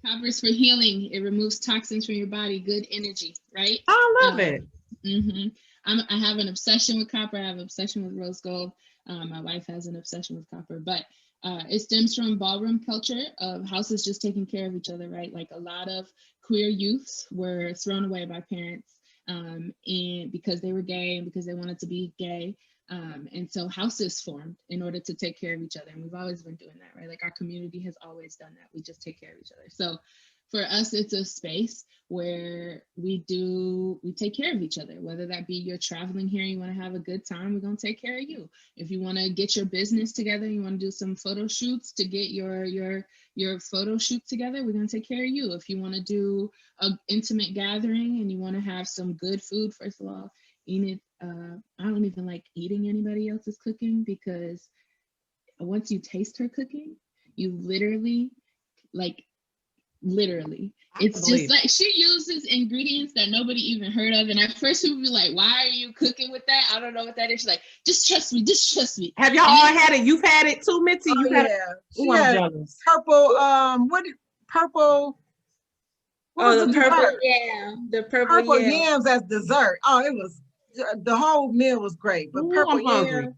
Copper is for healing. It removes toxins from your body. Good energy, right? I love it. I have an obsession with copper. I have an obsession with rose gold. My wife has an obsession with copper, but it stems from ballroom culture of houses just taking care of each other, right? Like a lot of queer youths were thrown away by parents and because they were gay and because they wanted to be gay. And so houses formed in order to take care of each other. And we've always been doing that, right? Like our community has always done that. We just take care of each other. So for us, it's a space where we take care of each other, whether that be you're traveling here, you want to have a good time, we're going to take care of you. If you want to get your business together, you want to do some photo shoots to get your photo shoot together, we're going to take care of you. If you want to do an intimate gathering and you want to have some good food, first of all, I don't even like eating anybody else's cooking, because once you taste her cooking, you literally, it's just like she uses ingredients that nobody even heard of. And at first people be like, why are you cooking with that? I don't know what that is. She's like, just trust me. Have y'all all had it? You've had it too, Mitzi? Oh, yeah. She had purple, purple. The purple yam. The purple yams as dessert. Oh, it was, the whole meal was great, but purple yams.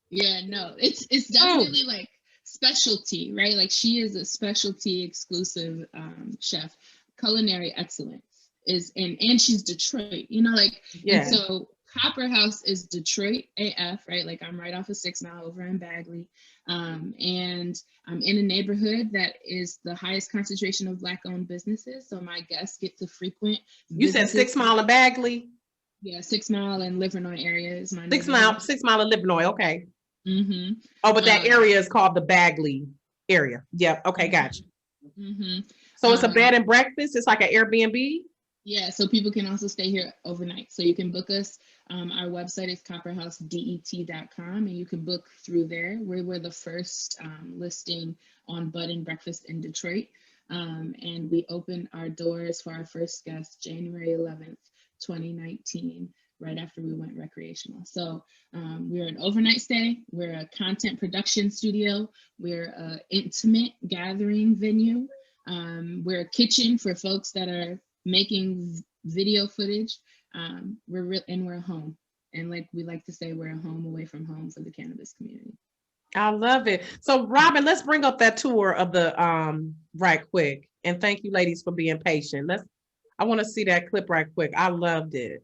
Yeah, no, it's definitely like specialty, right? Like she is a specialty exclusive chef. Culinary excellence is, and she's Detroit, and so Copper House is Detroit AF, right? Like I'm right off of 6 Mile over in Bagley. And I'm in a neighborhood that is the highest concentration of Black owned businesses. So my guests get to frequent. You said 6 Mile of Bagley? Yeah, 6 Mile and Livernois area is my 6 Mile of Livernois, okay. Mm-hmm. Oh, but that area is called the Bagley area. Yep. Okay, gotcha. Mm-hmm. So it's a bed and breakfast. It's like an Airbnb. Yeah, so people can also stay here overnight. So you can book us. Our website is copperhousedet.com, and you can book through there. We're the first listing on bed and breakfast in Detroit. And we opened our doors for our first guest January 11th, 2019, right after we went recreational. So we're an overnight stay, we're a content production studio, we're an intimate gathering venue, we're a kitchen for folks that are making video footage. We're a home. And like we like to say, we're a home away from home for the cannabis community. I love it. So Robin, let's bring up that tour of the right quick. And thank you ladies for being patient. I want to see that clip right quick. I loved it.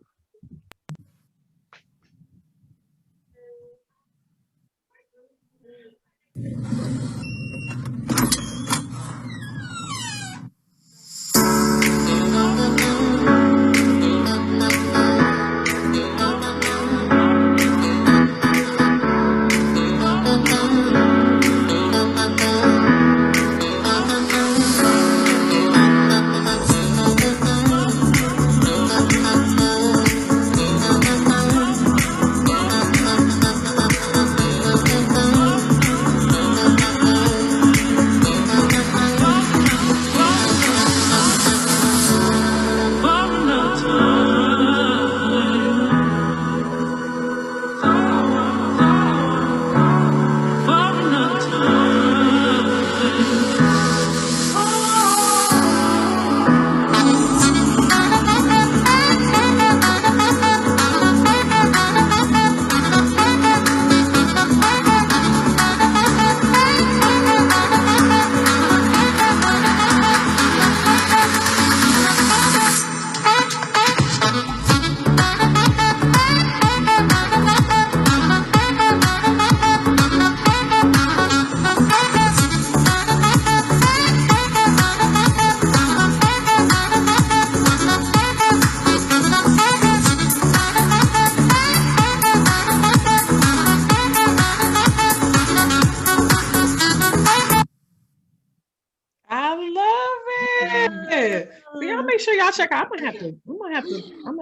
So y'all make sure y'all check out. I'm gonna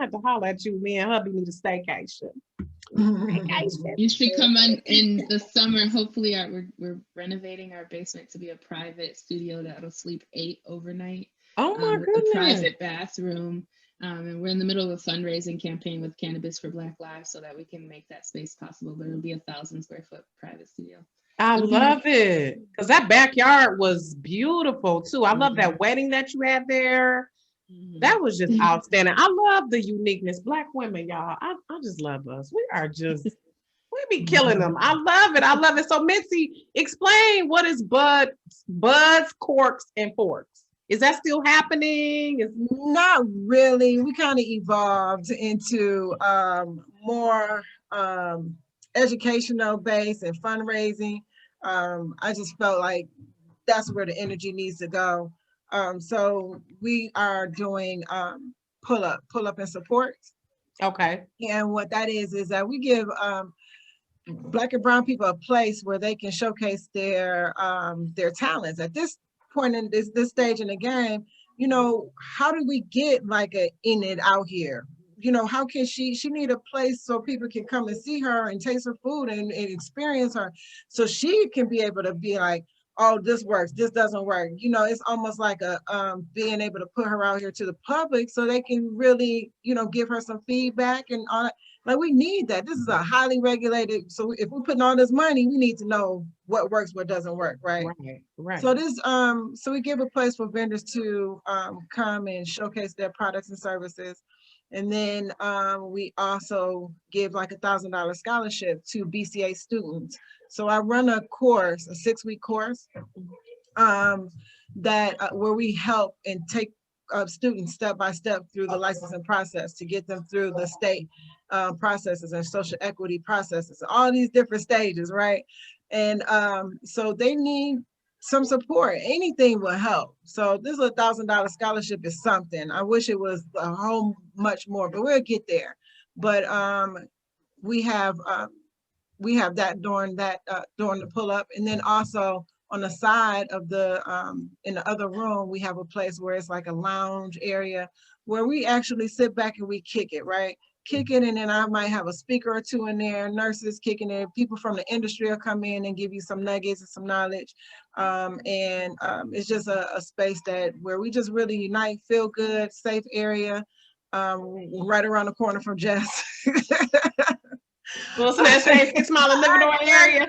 have to holler at you. Me and hubby need a staycation. You should come in the summer. Hopefully, we're renovating our basement to be a private studio that'll sleep 8 overnight. Oh my goodness! With a private bathroom. And we're in the middle of a fundraising campaign with Cannabis for Black Lives so that we can make that space possible. But it'll be 1,000 square foot private studio. I love it because that backyard was beautiful too. I love that wedding that you had there. That was just outstanding. I love the uniqueness. Black women, y'all. I just love us. We be killing them. I love it. I love it. So Mitzi, explain what is buds, corks, and forks. Is that still happening? Not really. We kind of evolved into more educational based and fundraising. I just felt like that's where the energy needs to go. So we are doing pull up and support. Okay. And what that is that we give Black and brown people a place where they can showcase their talents. At this point in this stage in the game, you know, how do we get like a Enid out here? You know, how can she need a place so people can come and see her and taste her food and experience her, so she can be able to be like, oh, this works, this doesn't work. You know, it's almost like a being able to put her out here to the public so they can really, you know, give her some feedback and all that. Like, we need that. This is a highly regulated, so if we're putting all this money, we need to know what works, what doesn't work, right? Right. So this so we give a place for vendors to come and showcase their products and services. And then we also give like $1,000 scholarship to BCA students. So I run a course, a 6-week course that where we help and take students step by step through the licensing process to get them through the state processes and social equity processes, all these different stages, right? And so they need some support. Anything will help. So this $1,000 scholarship is something. I wish it was a whole much more, but we'll get there. But we have that during the pull up, and then also on the side of the in the other room, we have a place where it's like a lounge area where we actually sit back and we kick it, right? kicking, and then I might have a speaker or two in there, nurses kicking in, people from the industry will come in and give you some nuggets and some knowledge. It's just a space where we just really unite, feel good, safe area, right around the corner from Jess. Well, so that same 6 Mile and Livernois area.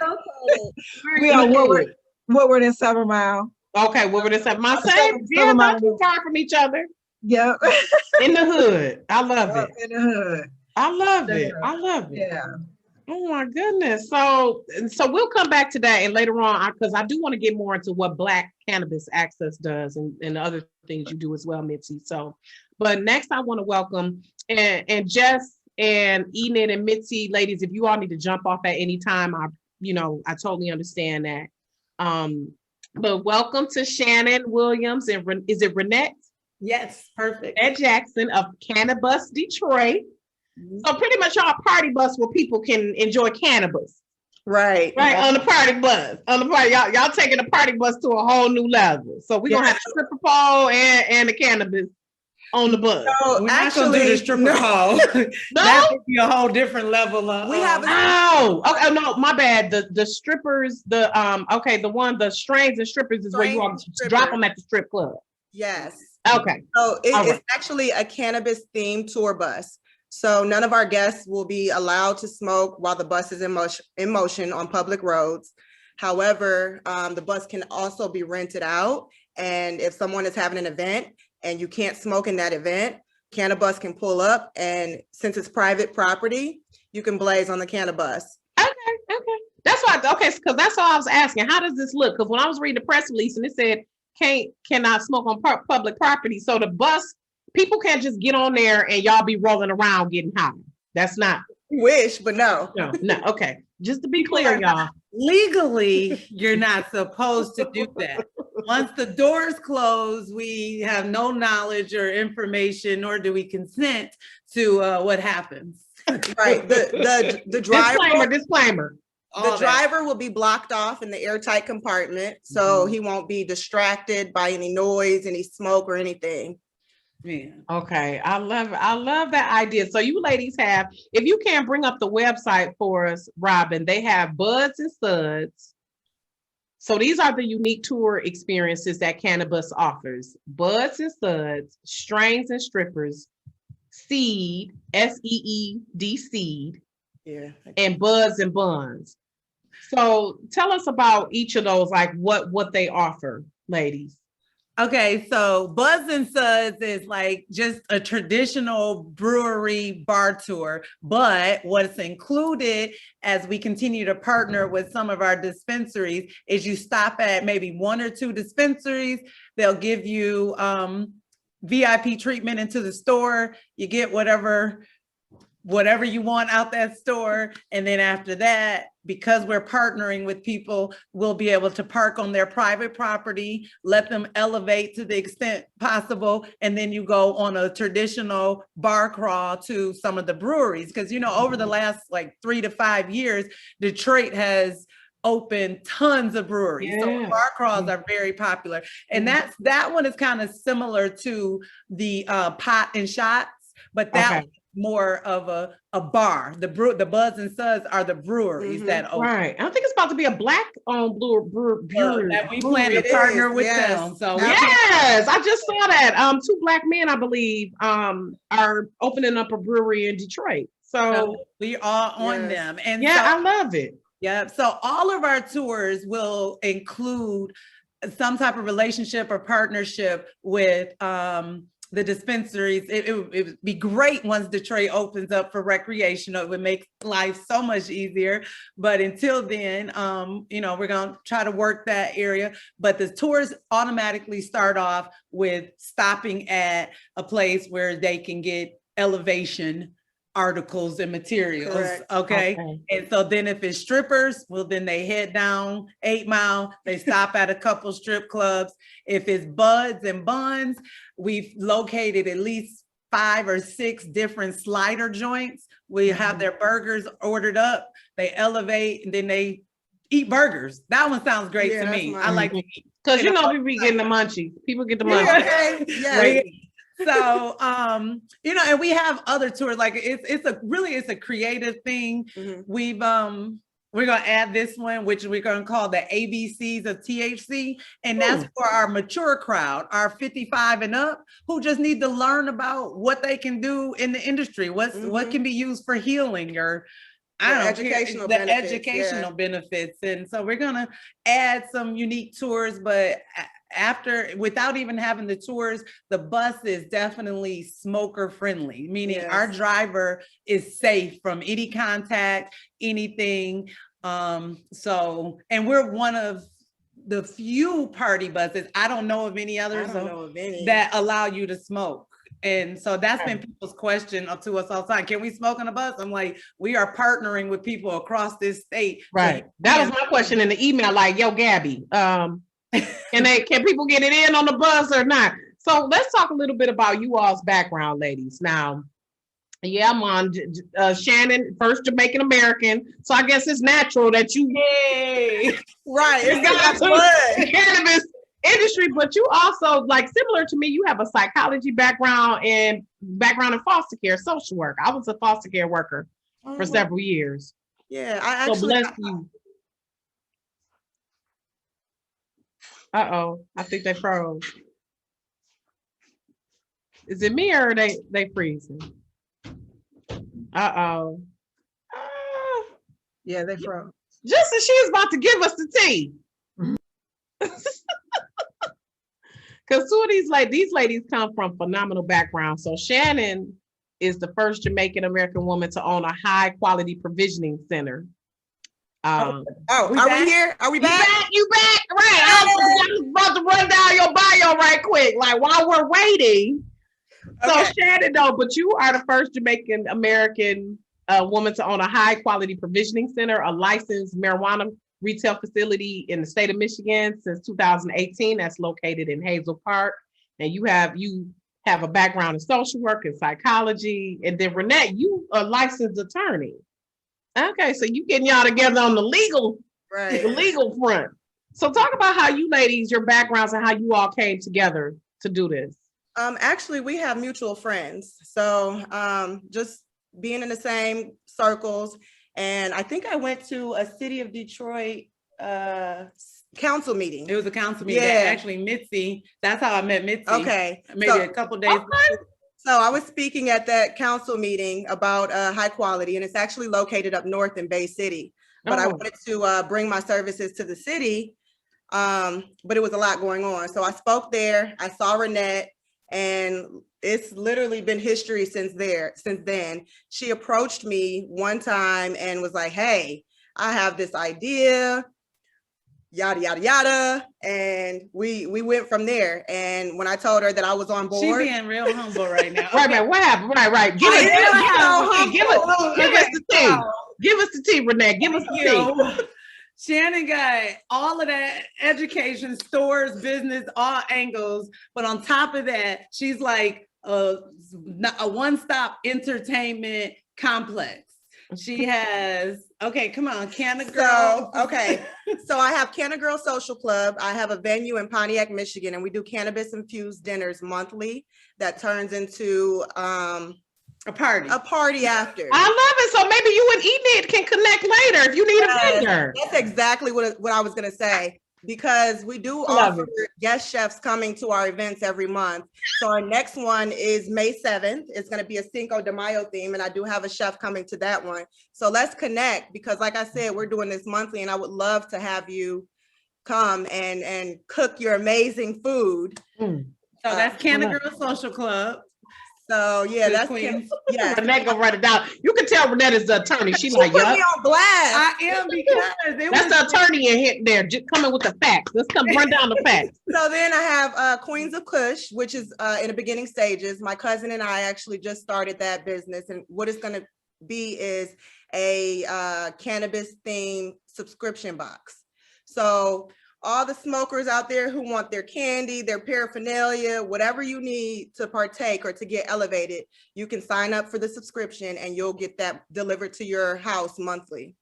We are Woodward and 7 Mile. Okay, Woodward and 7 Mile. Same, yeah, not too far from each other. Yep. In the hood. I love it. In the hood. I love it. I love it. Yeah. Oh my goodness. So we'll come back to that and later on, because I do want to get more into what Black Cannabis Access does and the other things you do as well, Mitzi. So, but next I want to welcome and Jess and Enid and Mitzi, ladies, if you all need to jump off at any time, I totally understand that. But welcome to Shannon Williams and is it Renette? Yes, perfect. Jess Jackson of Cannabis Detroit. So pretty much our party bus where people can enjoy cannabis. Right. On the party bus. On the party, y'all taking the party bus to a whole new level. So we're gonna have the stripper pole and the cannabis on the bus. So We're actually, not gonna do the stripper pole. That would be a whole different level of. We have okay, no, my bad. The strippers, the strains and strippers is where you want to drop them at the strip club. Yes. Okay. So it's actually a cannabis themed tour bus. So none of our guests will be allowed to smoke while the bus is in motion on public roads. However, the bus can also be rented out. And if someone is having an event and you can't smoke in that event, Cannabis can pull up. And since it's private property, you can blaze on the Cannabis. Okay. That's why, because that's all I was asking. How does this look? Because when I was reading the press release and it said, cannot smoke on public property. So the bus, people can't just get on there and y'all be rolling around getting high. That's not. Wish, but no. No. Okay. Just to be clear, y'all. Legally, you're not supposed to do that. Once the doors close, we have no knowledge or information, nor do we consent to what happens. Right. The driver. Disclaimer. The driver will be blocked off in the airtight compartment, so he won't be distracted by any noise, any smoke, or anything. Yeah. Okay, I love that idea. So you ladies have, if you can bring up the website for us, Robin, they have Buds and Suds. So these are the unique tour experiences that Cannabis offers. Buds and Suds, Strains and Strippers, Seed, SEED, Seed, and Buds and Buns. So tell us about each of those, like what they offer, ladies. Okay, so Buds and Suds is like just a traditional brewery bar tour, but what's included as we continue to partner with some of our dispensaries is you stop at maybe 1 or 2 dispensaries, they'll give you VIP treatment into the store, you get whatever you want out that store. And then after that, because we're partnering with people, we'll be able to park on their private property, let them elevate to the extent possible. And then you go on a traditional bar crawl to some of the breweries. Because, over the last 3 to 5 years, Detroit has opened tons of breweries. Yeah. So bar crawls are very popular. And that one is kind of similar to the pot and shots, but that more of a bar. The Buds and Suds are the breweries that open. Right. I think it's about to be a Black-owned brewery. That we plan to partner with them. So yes, I just saw that. 2 Black men, I believe, are opening up a brewery in Detroit. So we are on them. And I love it. Yeah. So all of our tours will include some type of relationship or partnership with the dispensaries. It would be great once Detroit opens up for recreational. It would make life so much easier. But until then, we're going to try to work that area. But the tours automatically start off with stopping at a place where they can get elevation articles and materials. Okay. And so then if it's strippers, well, then they head down 8 Mile, they stop at a couple strip clubs. If it's Buds and Buns, we've located at least 5 or 6 different slider joints. We have their burgers ordered up, they elevate, and then they eat burgers. That one sounds great to me. I like to eat. Because we be getting the munchies. People get the munchies. So, you know, and we have other tours. Like it's a creative thing. We're gonna add this one, which we're gonna call the ABCs of THC, and that's for our mature crowd, our 55 and up, who just need to learn about what they can do in the industry, what can be used for healing or educational benefits. And so we're gonna add some unique tours, but without even having the tours, the bus is definitely smoker friendly, meaning our driver is safe from any contact, anything. And we're one of the few party buses. I don't know of any others that allow you to smoke. And so that's been people's question to us all the time. Can we smoke on a bus? I'm like, we are partnering with people across this state. Right. That was my question in the email, like, yo, Gabby, can people get it in on the bus or not? So let's talk a little bit about you all's background, ladies. Now, I'm on Shannon, first Jamaican American. So I guess it's natural that you right. It's got the cannabis industry, but you also, like, similar to me, you have a psychology background and in foster care, social work. I was a foster care worker for several years. Yeah, I actually. So bless you. I think they froze. Is it me or are they freezing? Yeah, they froze. Just as she is about to give us the tea. Because two of these ladies come from phenomenal backgrounds. So Shannon is the first Jamaican American woman to own a high quality provisioning center. Are we here? Are we back? You back? Right. I was about to run down your bio right quick, like while we're waiting. Okay. So Shannon, though, but you are the first Jamaican American woman to own a high quality provisioning center, a licensed marijuana retail facility in the state of Michigan since 2018. That's located in Hazel Park. And you have a background in social work and psychology. And then Renette, you are a licensed attorney. Okay, so you getting y'all together on the legal front. So talk about how you ladies, your backgrounds and how you all came together to do this. Actually, we have mutual friends. So just being in the same circles. And I think I went to a City of Detroit council meeting. It was a council meeting. Yeah. Actually, Mitzi, that's how I met Mitzi. Okay. Maybe a couple days. So I was speaking at that council meeting about high quality, and it's actually located up north in Bay City. But I wanted to bring my services to the city, but it was a lot going on. So I spoke there. I saw Renette, and it's literally been history since then. She approached me one time and was like, "Hey, I have this idea, yada, yada, yada." And we went from there. And when I told her that I was on board. She's being real humble right now. Right, man. What happened? Right. Give us the tea. Give us the tea, Renette. Give us the tea. Shannon got all of that education, stores, business, all angles. But on top of that, she's like a one-stop entertainment complex. She has, come on, Canna Girl. So I have Canna Girl Social Club. I have a venue in Pontiac, Michigan, and we do cannabis infused dinners monthly that turns into a party after. I love it. So maybe you and Enid can connect later if you need a vendor. That's exactly what I was going to say, because we do offer guest chefs coming to our events every month. So our next one is May 7th. It's going to be a Cinco de Mayo theme, and I do have a chef coming to that one. So let's connect, because like I said, we're doing this monthly, and I would love to have you come and cook your amazing food. So that's Canna Girl Social Club. So yeah, that's Queen. Yeah, Renette gonna write it down. You can tell Renette is the attorney. She like, put me on blast. I am, because that's the attorney in here there, just coming with the facts. Let's run down the facts. So then I have Queens of Kush, which is in the beginning stages. My cousin and I actually just started that business, and what it's gonna be is a cannabis themed subscription box. So all the smokers out there who want their candy, their paraphernalia, whatever you need to partake or to get elevated, you can sign up for the subscription and you'll get that delivered to your house monthly.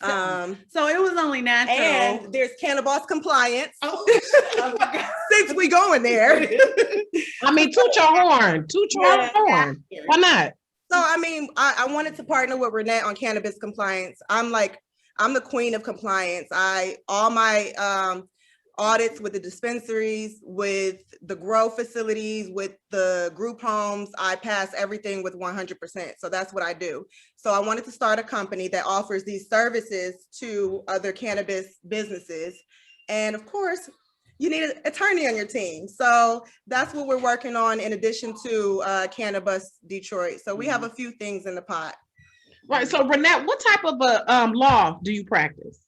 So it was only natural. And there's cannabis compliance. Oh, Since we going there. I mean, toot your horn. Toot your horn. Why not? So, I mean, I wanted to partner with Renette on cannabis compliance. I'm the queen of compliance. All my audits with the dispensaries, with the grow facilities, with the group homes, I pass everything with 100%. So that's what I do. So I wanted to start a company that offers these services to other cannabis businesses. And of course, you need an attorney on your team. So that's what we're working on in addition to Cannabis Detroit. So we have a few things in the pot. Right. So Renette, what type of law do you practice?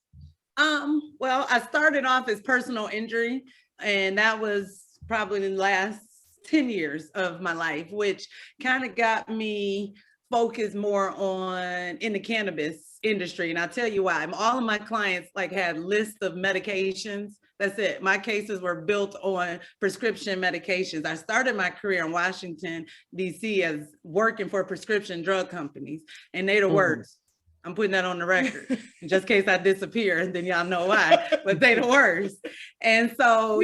Well, I started off as personal injury, and that was probably in the last 10 years of my life, which kind of got me focused more on in the cannabis industry. And I'll tell you why. All of my clients had lists of medications. That's it. My cases were built on prescription medications. I started my career in Washington, D.C. as working for prescription drug companies, and they the worst. I'm putting that on the record just in case I disappear, and then y'all know why, but they the worst. And so,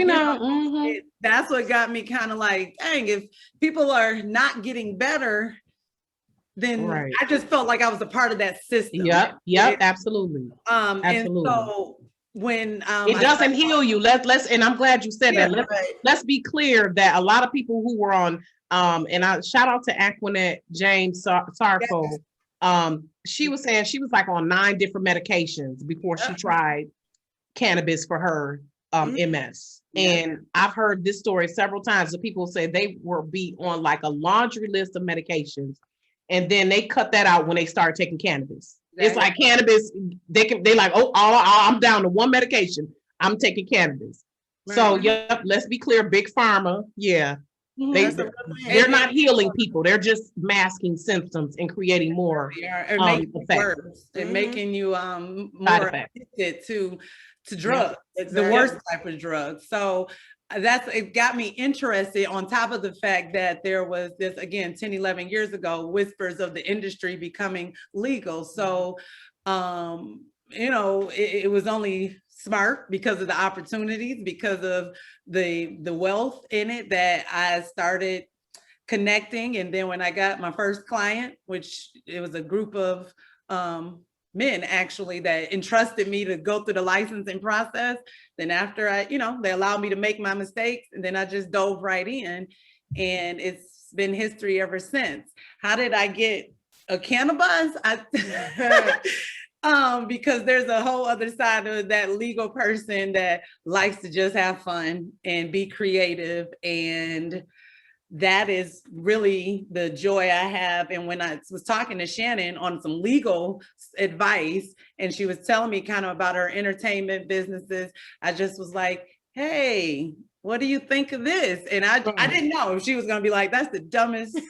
that's what got me kind of like, dang, if people are not getting better, then I just felt like I was a part of that system. Yep, absolutely. And so when it doesn't heal you, let's and I'm glad you said that. Let's be clear that a lot of people who were on, and I shout out to Aquanette James Sarko. She was saying she was on 9 different medications before she tried cannabis for her MS. And I've heard this story several times. The people say they will be on a laundry list of medications, and then they cut that out when they start taking cannabis. It's like cannabis, they like, I'm down to 1 medication. I'm taking cannabis. Right. So let's be clear, Big Pharma, they're not healing people. They're just masking symptoms and creating more effects. And making you more addicted to drugs, the worst type of drugs. So it got me interested, on top of the fact that there was this, again, 10, 11 years ago, whispers of the industry becoming legal. So, it was only smart because of the opportunities, because of the wealth in it, that I started connecting. And then when I got my first client, which it was a group of men actually that entrusted me to go through the licensing process. Then after they allowed me to make my mistakes, and then I just dove right in, and it's been history ever since. How did I get a cannabis? Because there's a whole other side of that legal person that likes to just have fun and be creative, and that is really the joy I have. And when I was talking to Shannon on some legal advice, and she was telling me kind of about her entertainment businesses, I just was like, hey, what do you think of this? And I didn't know if she was going to be like, that's the dumbest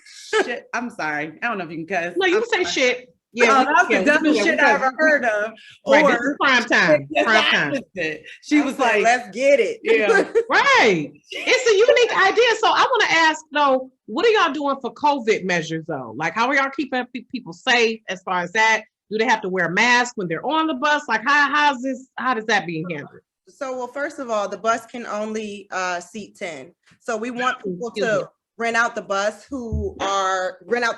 shit. I'm sorry. I don't know if you can cuss. No, you can say shit. Yeah, that's the dumbest shit I ever heard of. Right, this is prime time. Prime time. She was like, let's get it. Yeah. Right. It's a unique idea. So I want to ask though, what are y'all doing for COVID measures though? How are y'all keeping people safe as far as that? Do they have to wear a mask when they're on the bus? How does that being handled? So, well, first of all, the bus can only seat 10. So we want people to rent out the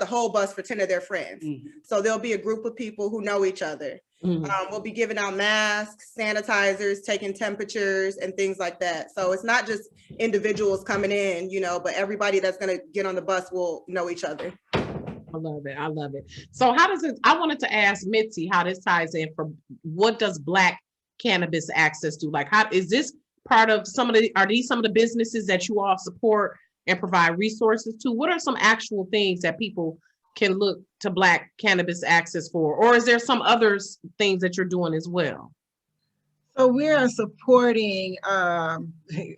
whole bus for 10 of their friends. So there'll be a group of people who know each other. We'll be giving out masks, sanitizers, taking temperatures and things like that. So it's not just individuals coming in, but everybody that's going to get on the bus will know each other. I love it. So I wanted to ask Mitzi how this ties in from what does Black Cannabis Access do? How is this part of are these some of the businesses that you all support and provide resources to? What are some actual things that people can look to Black Cannabis Access for? Or is there some other things that you're doing as well? So we are supporting, I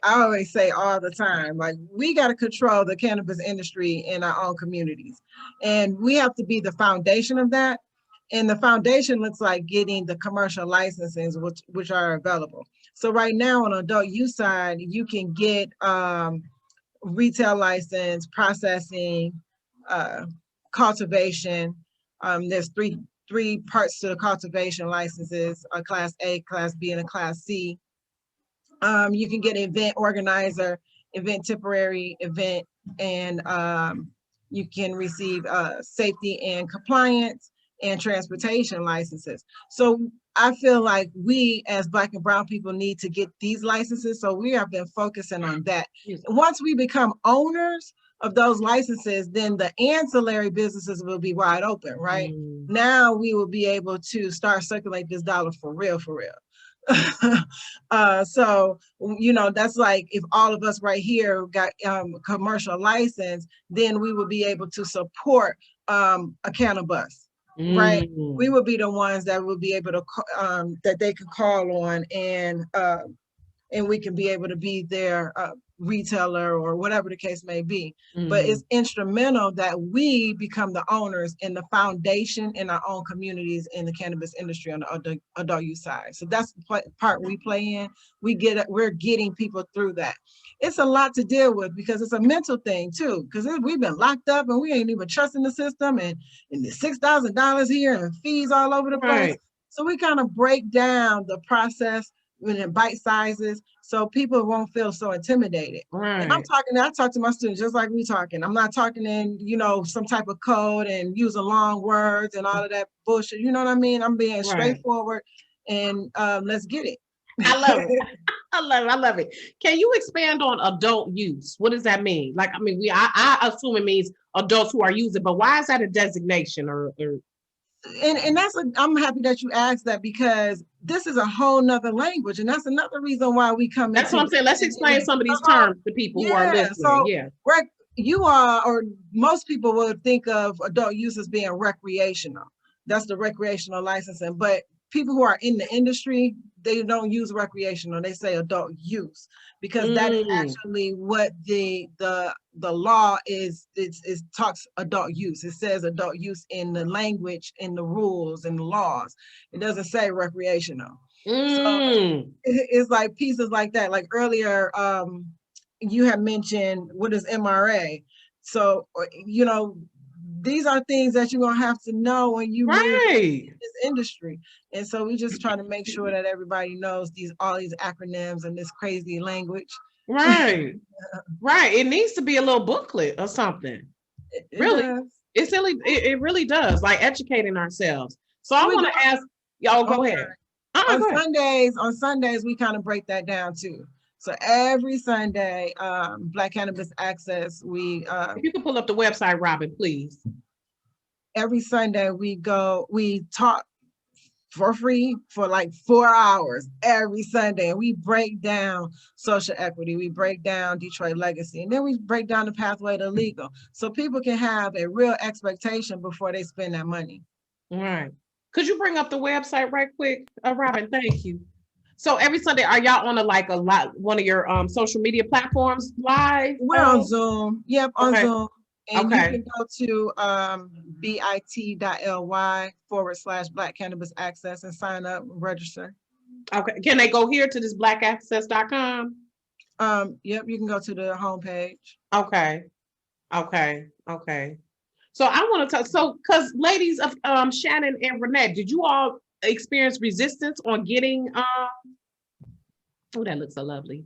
always say all the time, we got to control the cannabis industry in our own communities. And we have to be the foundation of that. And the foundation looks like getting the commercial licenses, which are available. So right now on adult use side, you can get retail license, processing, cultivation. There's three three parts to the cultivation licenses: a Class A, Class B, and a Class C. You can get event organizer, event temporary event, and you can receive safety and compliance and transportation licenses. So I feel like we as Black and brown people need to get these licenses. So we have been focusing on that. Once we become owners of those licenses, then the ancillary businesses will be wide open, right? Now we will be able to start circulate this dollar for real, for real. So, you know, that's like if all of us right here got commercial license, then we would be able to support a cannabis, right? We would be the ones that would be able to that they could call on, and we can be able to be their retailer or whatever the case may be. But it's instrumental that we become the owners and the foundation in our own communities in the cannabis industry on the adult use side. So that's the part we play in. We're getting people through that. It's a lot to deal with because it's a mental thing too, because we've been locked up and we ain't even trusting the system, and the $6,000 here and fees all over the place. Right. So we kind of break down the process in bite sizes so people won't feel so intimidated. Right. And I talk to my students just like we talking. I'm not talking in, you know, some type of code and using long words and all of that bullshit. You know what I mean? I'm being straightforward, and let's get it. I love it. I love it. I love it. Can you expand on adult use? What does that mean? Like, I mean, I assume it means adults who are using, but why is that a designation or And I'm happy that you asked that, because this is a whole nother language, and that's another reason why we come. That's what I'm saying. Let's explain some of these terms to people who are listening. So, yeah, you are, or most people would think of adult use as being recreational. That's the recreational licensing, but people who are in the industry, they don't use recreational. They say adult use, because that is actually what the law is. It talks adult use. It says adult use in the language, in the rules, and the laws. It doesn't say recreational. So it's like pieces like that. Like earlier, you had mentioned, what is MRA? So, you know, these are things that you're gonna have to know when you move in this industry. And so we just try to make sure that everybody knows all these acronyms and this crazy language. Right. Right. It needs to be a little booklet or something. It really does, like educating ourselves. So I want to ask y'all, go ahead. On Sundays, we kind of break that down too. So every Sunday, Black Cannabis Access, if you can pull up the website, Robin, please. Every Sunday we talk for free for like 4 hours every Sunday. And we break down social equity, we break down Detroit legacy, and then we break down the pathway to legal. So people can have a real expectation before they spend that money. All right. Could you bring up the website right quick, Robin? Thank you. So every Sunday, are y'all on one of your social media platforms live? We're on Zoom. Yep, on Zoom. And you can go to bit.ly/Black Cannabis Access and sign up, register. Okay. Can they go here to this blackaccess.com? Yep, you can go to the homepage. Okay. So I want to talk, because ladies of Shannon and Renette, did you all experience resistance on getting oh, that looks so lovely.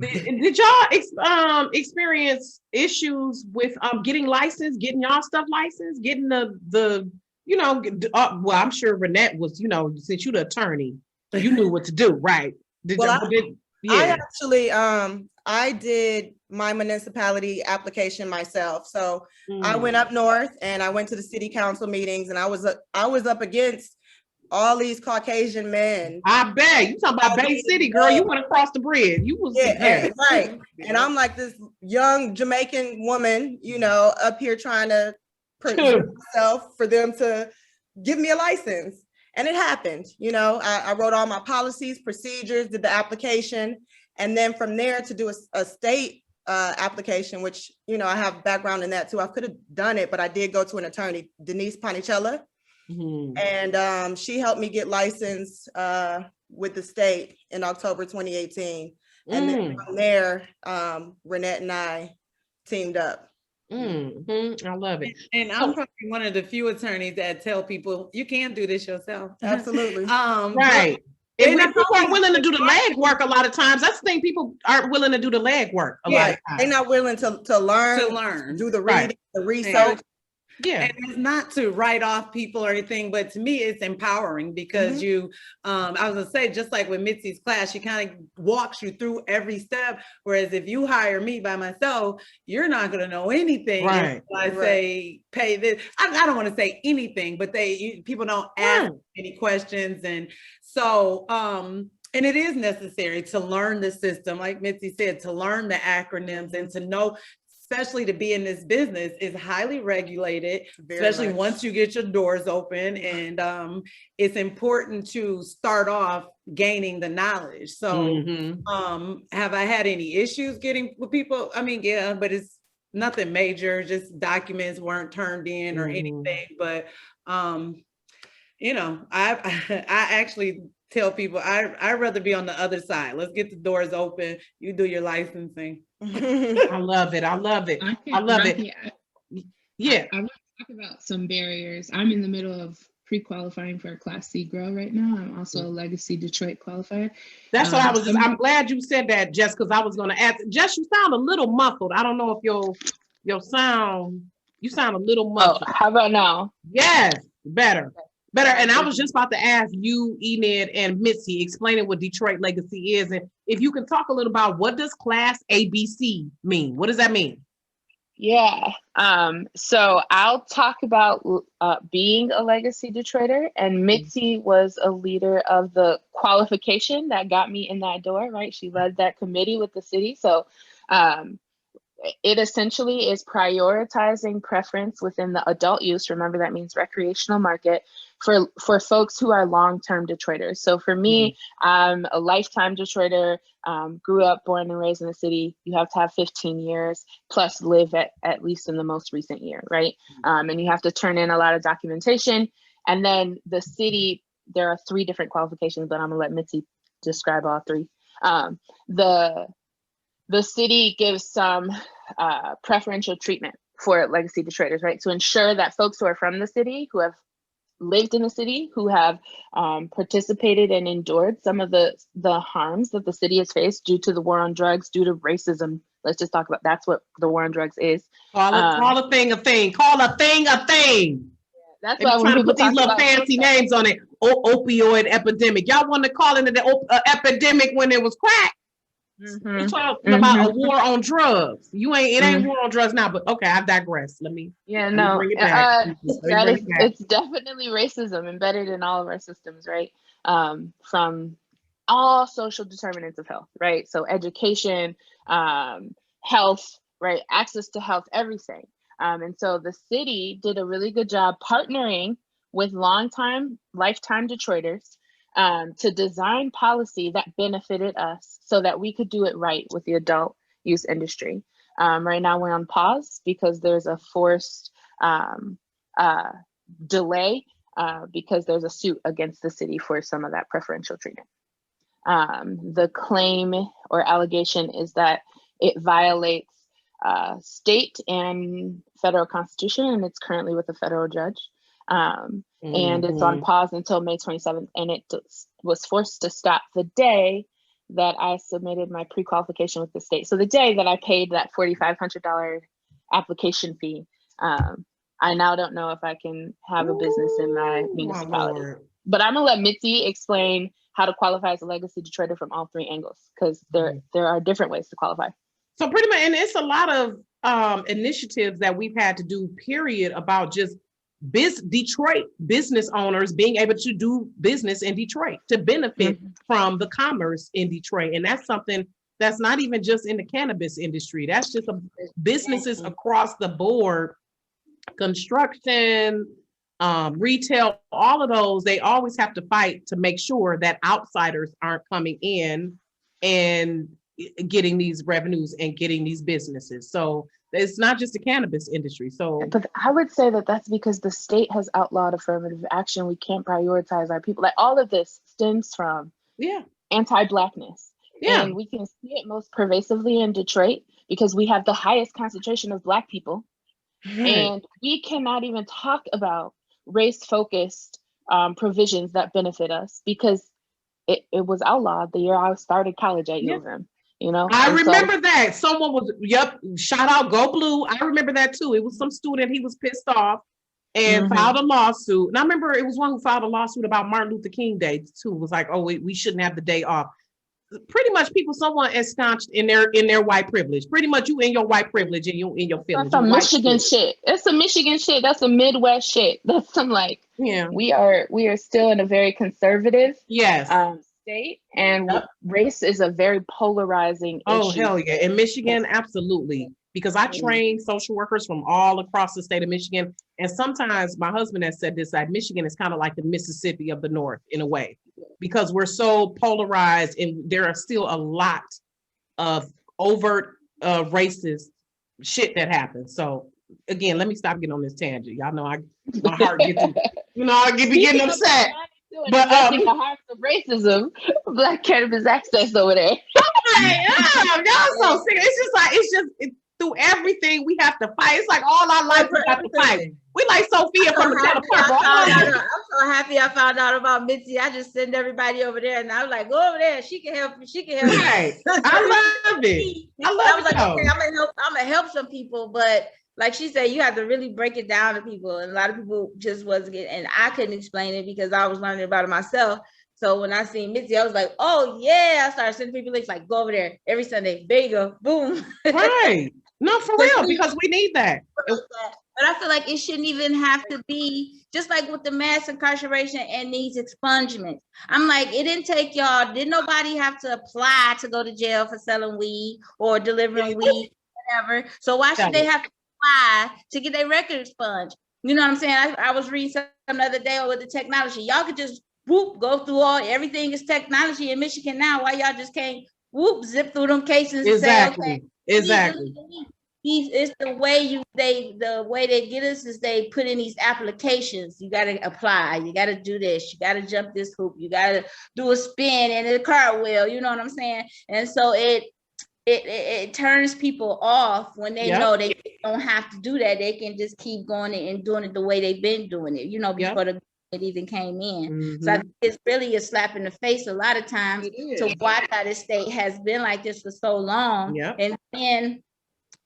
Did y'all experience issues with getting licensed, getting y'all stuff licensed, getting the well, I'm sure Renette was, since you're the attorney, you knew what to do, right? I actually I did my municipality application myself. So I went up north and I went to the city council meetings, and I was up against all these Caucasian men. I bet. You talking about Bay City, girl. You went across the bridge. You was right. And I'm like this young Jamaican woman, up here trying to prove myself for them to give me a license. And it happened. I wrote all my policies, procedures, did the application. And then from there to do a state application, which, I have background in that too. I could have done it, but I did go to an attorney, Denise Panicella. And she helped me get licensed with the state in October 2018. And then from there, Renette and I teamed up. I love it. And I'm probably one of the few attorneys that tell people you can't do this yourself. Absolutely. Right. And people aren't willing to do the leg work a lot of times. That's the thing. People aren't willing to do the leg work a lot of times. They're not willing to learn, do the reading, the research. And it's not to write off people or anything, but to me, it's empowering because you, I was gonna say, just like with Mitzi's class, she kind of walks you through every step. Whereas if you hire me by myself, you're not gonna know anything. Right. I say, pay this. I don't want to say anything, but people don't ask any questions. And so, and it is necessary to learn the system, like Mitzi said, to learn the acronyms and to know, especially to be in this business, is highly regulated, especially once you get your doors open. And it's important to start off gaining the knowledge. So have I had any issues getting with people? I mean, yeah, but it's nothing major, just documents weren't turned in or anything. But, you know, I actually tell people I'd rather be on the other side. Let's get the doors open. You do your licensing. I love it. I love it. I love it. Yeah. I want to talk about some barriers. I'm in the middle of pre-qualifying for a Class C grow right now. I'm also a Legacy Detroit qualifier. That's what I was I'm glad you said that, Jess, because I was going to ask. Jess, you sound a little muffled. I don't know if your sound, you sound a little muffled. Oh, how about now? Yes, better. And I was just about to ask you, Enid and Mitzi, explaining what Detroit Legacy is. And if you can talk a little about what does Class ABC mean? What does that mean? Yeah. So I'll talk about being a Legacy Detroiter, and Mitzi was a leader of the qualification that got me in that door, right? She led that committee with the city. So it essentially is prioritizing preference within the adult use. Remember, that means recreational market for folks who are long-term Detroiters. So for me, I'm a lifetime Detroiter, grew up, born and raised in the city. You have to have 15 years plus live at least in the most recent year, right? And you have to turn in a lot of documentation. And then the city, there are 3 different qualifications, but I'm gonna let Mitzi describe all 3. The city gives some preferential treatment for Legacy Detroiters, right? To ensure that folks who are from the city, who have lived in the city, who have participated and endured some of the harms that the city has faced due to the war on drugs, due to racism. Let's just talk about, that's what the war on drugs is. Call a thing a thing. Call a thing a thing. That's why when people put these little fancy names on it, opioid epidemic. Y'all wanted to call it the epidemic when it was crack. We're talking about a war on drugs. It ain't war on drugs now, but okay, I digress. Let me bring it back. It's definitely racism embedded in all of our systems, right? From all social determinants of health, right? So education, health, right? Access to health, everything. And so the city did a really good job partnering with lifetime Detroiters to design policy that benefited us so that we could do it right with the adult use industry. Right now we're on pause because there's a forced delay because there's a suit against the city for some of that preferential treatment. The claim or allegation is that it violates state and federal constitution, and it's currently with a federal judge. And it's on pause until May 27th. And it was forced to stop the day that I submitted my pre-qualification with the state. So the day that I paid that $4,500 application fee, I now don't know if I can have a business in my municipality. But I'm gonna let Mitzi explain how to qualify as a Legacy Detroiter from all 3 angles, because there are different ways to qualify. So pretty much, and it's a lot of initiatives that we've had to do, period, about just Detroit business owners being able to do business in Detroit to benefit from the commerce in Detroit. And that's something that's not even just in the cannabis industry. That's just businesses across the board, construction, retail, all of those, they always have to fight to make sure that outsiders aren't coming in and getting these revenues and getting these businesses. So it's not just the cannabis industry. So, but I would say that that's because the state has outlawed affirmative action. We can't prioritize our people. Like, all of this stems from anti-Blackness. Yeah. And we can see it most pervasively in Detroit because we have the highest concentration of Black people And we cannot even talk about race-focused provisions that benefit us because it was outlawed the year I started college at U of M. You know, I remember that someone was, shout out, go blue. I remember that too. It was some student, he was pissed off and filed a lawsuit. And I remember it was one who filed a lawsuit about Martin Luther King Day too. It was like, oh, we shouldn't have the day off. Pretty much people somewhat ensconced in their white privilege. Pretty much you in your white privilege and you in your feelings. That's some Michigan shit. It's some Michigan shit. That's some Midwest shit. That's some like, we are still in a very conservative state, and race is a very polarizing issue. Oh, hell yeah. In Michigan, absolutely. Because I train social workers from all across the state of Michigan. And sometimes my husband has said this, that Michigan is kind of like the Mississippi of the North in a way, because we're so polarized and there are still a lot of overt racist shit that happens. So again, let me stop getting on this tangent. Y'all know my heart gets, I be getting upset. But the heart of racism, Black Cannabis Access over there. Y'all so sick. It's just through everything we have to fight. It's like all our life we have to fight. We like Sophia from the Purple. I'm so happy I found out about Mitzi. I just send everybody over there, and I was like, go over there. She can help. She can help. Right. I love it. I was like, okay, I'm gonna help some people, but like she said, you have to really break it down to people, and a lot of people just wasn't getting. And I couldn't explain it because I was learning about it myself. So when I seen Mitzi, I was like, oh yeah. I started sending people links like, go over there every Sunday. There you go. Boom. Right. No, for real, because we need that. But I feel like it shouldn't even have to be just like with the mass incarceration and these expungements. I'm like, it didn't take y'all. Didn't nobody have to apply to go to jail for selling weed or delivering weed, whatever? So why should they have to apply to get their record expunged? You know what I'm saying? I was reading something the other day with the technology. Y'all could just go through everything is technology in Michigan now. Why y'all just can't zip through them cases and say, okay. Exactly. It's the way they get us is they put in these applications. You got to apply. You got to do this. You got to jump this hoop. You got to do a spin and a cartwheel. You know what I'm saying? And so it turns people off when they know they don't have to do that. They can just keep going and doing it the way they've been doing it. Before it even came in. So I think it's really a slap in the face a lot of times to watch how this state has been like this for so long, and then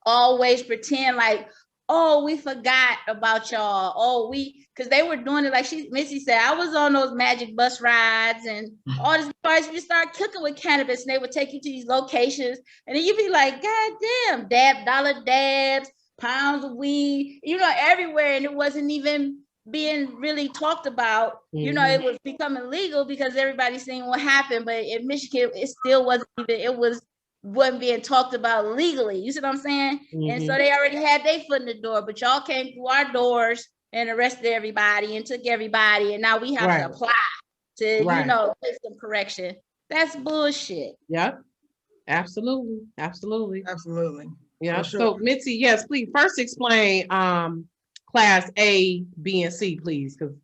always pretend like, oh, we forgot about y'all. Because they were doing it like Missy said, I was on those magic bus rides and all this bars. You start cooking with cannabis and they would take you to these locations and then you'd be like, God damn, dollar dabs, pounds of weed, everywhere. And it wasn't even being really talked about. It was becoming legal because everybody's seeing what happened, but in Michigan it still wasn't being talked about legally. You see what I'm saying? And so they already had their foot in the door, but y'all came through our doors and arrested everybody and took everybody, and now we have to apply to make some correction. That's bullshit. Yep. Absolutely. Yeah. Sure. So Mitzi, yes, please first explain class A, B, and C, please, because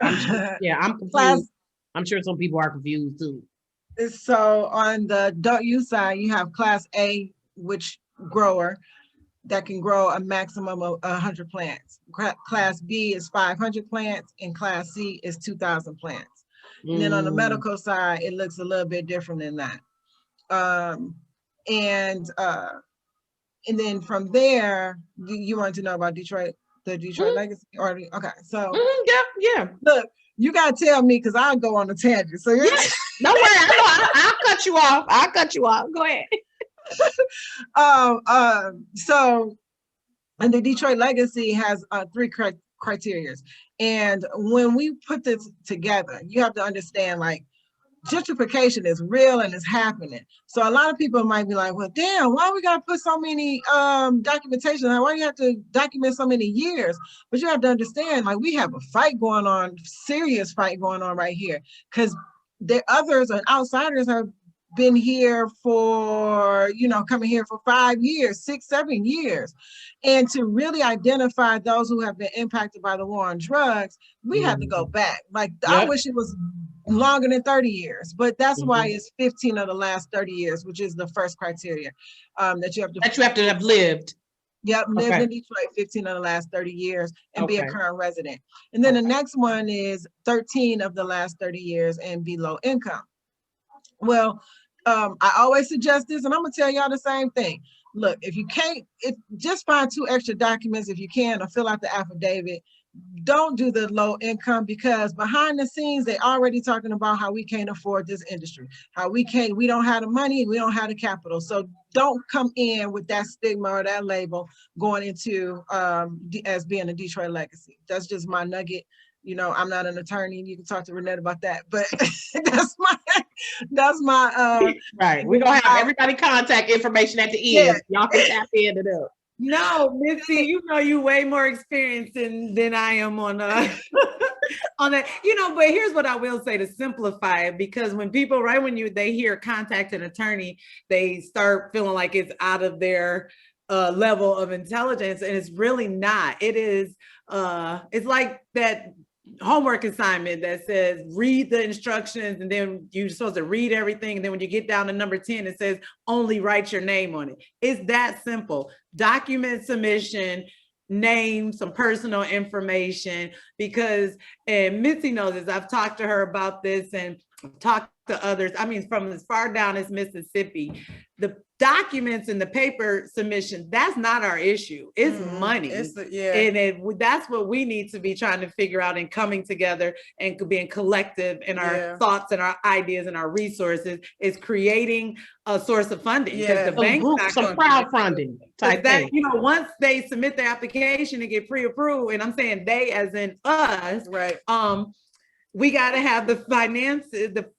I'm confused. I'm sure some people are confused too. So on the adult use side, you have class A, which grower that can grow a maximum of 100 plants. Class B is 500 plants, and class C is 2,000 plants. And then on the medical side, it looks a little bit different than that. And then from there, you want to know about Detroit. The Detroit legacy, or okay, so yeah. Look, you gotta tell me because I'll go on a tangent. So don't worry, I'll cut you off. Go ahead. So, and the Detroit legacy has 3 criteria, and when we put this together, you have to understand like gentrification is real and it's happening. So a lot of people might be like, well, damn, why we gotta put so many documentation? Why do you have to document so many years? But you have to understand, like, we have a fight going on, serious fight going on right here, because the others and outsiders have been here for, coming here for 5 years, 6, 7 years. And to really identify those who have been impacted by the war on drugs, we have to go back. Like, I wish it was longer than 30 years, but that's why it's 15 of the last 30 years, which is the first criteria that you have to have lived. Yep, lived Okay. in Detroit 15 of the last 30 years and be a Okay. current resident. And then the next one is 13 of the last 30 years and be low income. Well, I always suggest this, and I'm gonna tell y'all the same thing. Look, if you can't, just find 2 extra documents if you can, or fill out the affidavit. Don't do the low income, because behind the scenes, they already talking about how we can't afford this industry, how we don't have the money, we don't have the capital. So don't come in with that stigma or that label going into as being a Detroit legacy. That's just my nugget. You know, I'm not an attorney, and you can talk to Renette about that, but that's my right. We're gonna have everybody contact information at the end. Yeah. Y'all can tap in it up. No, Missy, you know you way more experienced than I am on on that. You know, but here's what I will say to simplify it, because when people, right when they hear contact an attorney, they start feeling like it's out of their level of intelligence, and it's really not. It is it's like that homework assignment that says read the instructions, and then you're supposed to read everything, and then when you get down to number 10 it says only write your name on it. It's that simple. Document submission, name, some personal information, because, and Missy knows this, I've talked to her about this and talked to others, I mean, from as far down as Mississippi. The documents and the paper submission, that's not our issue. It's money. And that's what we need to be trying to figure out, and coming together and being collective in our thoughts and our ideas and our resources, is creating a source of funding. The bank, some crowdfunding type thing. You know, once they submit their application and get pre-approved, and I'm saying they as in us, right? We got to have the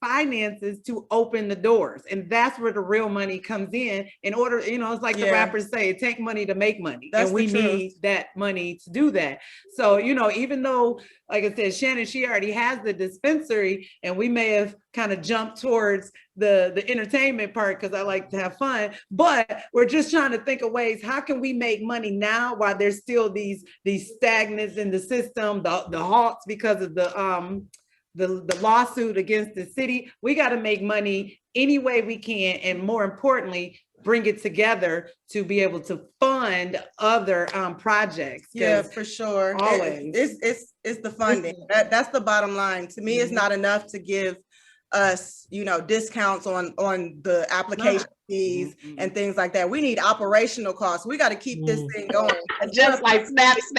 finances to open the doors. And that's where the real money comes in order, you know, it's like the rappers say, it take money to make money. And we need that money to do that. So, you know, even though, like I said, Shannon, she already has the dispensary, and we may have kind of jumped towards the entertainment part because I like to have fun, but we're just trying to think of ways, how can we make money now while there's still these stagnants in the system, the halts because of the lawsuit against the city. We got to make money any way we can, and more importantly, bring it together to be able to fund other projects. Yeah, for sure. Always. It's the funding. That's the bottom line. To me, it's not enough to give us, you know, discounts on the application fees and things like that. We need operational costs. We got to keep this thing going. Just like snaps,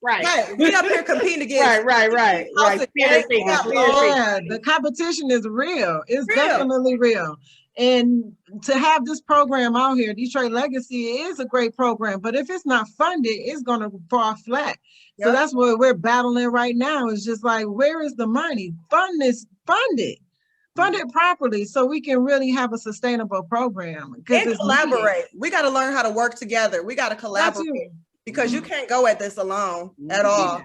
right? Right. We up here competing against right. The competition is real. It's definitely real. And to have this program out here, Detroit Legacy, is a great program, but if it's not funded, it's going to fall flat. So that's what we're battling right now. It's just like, where is the money? Fund it properly so we can really have a sustainable program. And collaborate. We got to learn how to work together. We got to collaborate, because you can't go at this alone at all.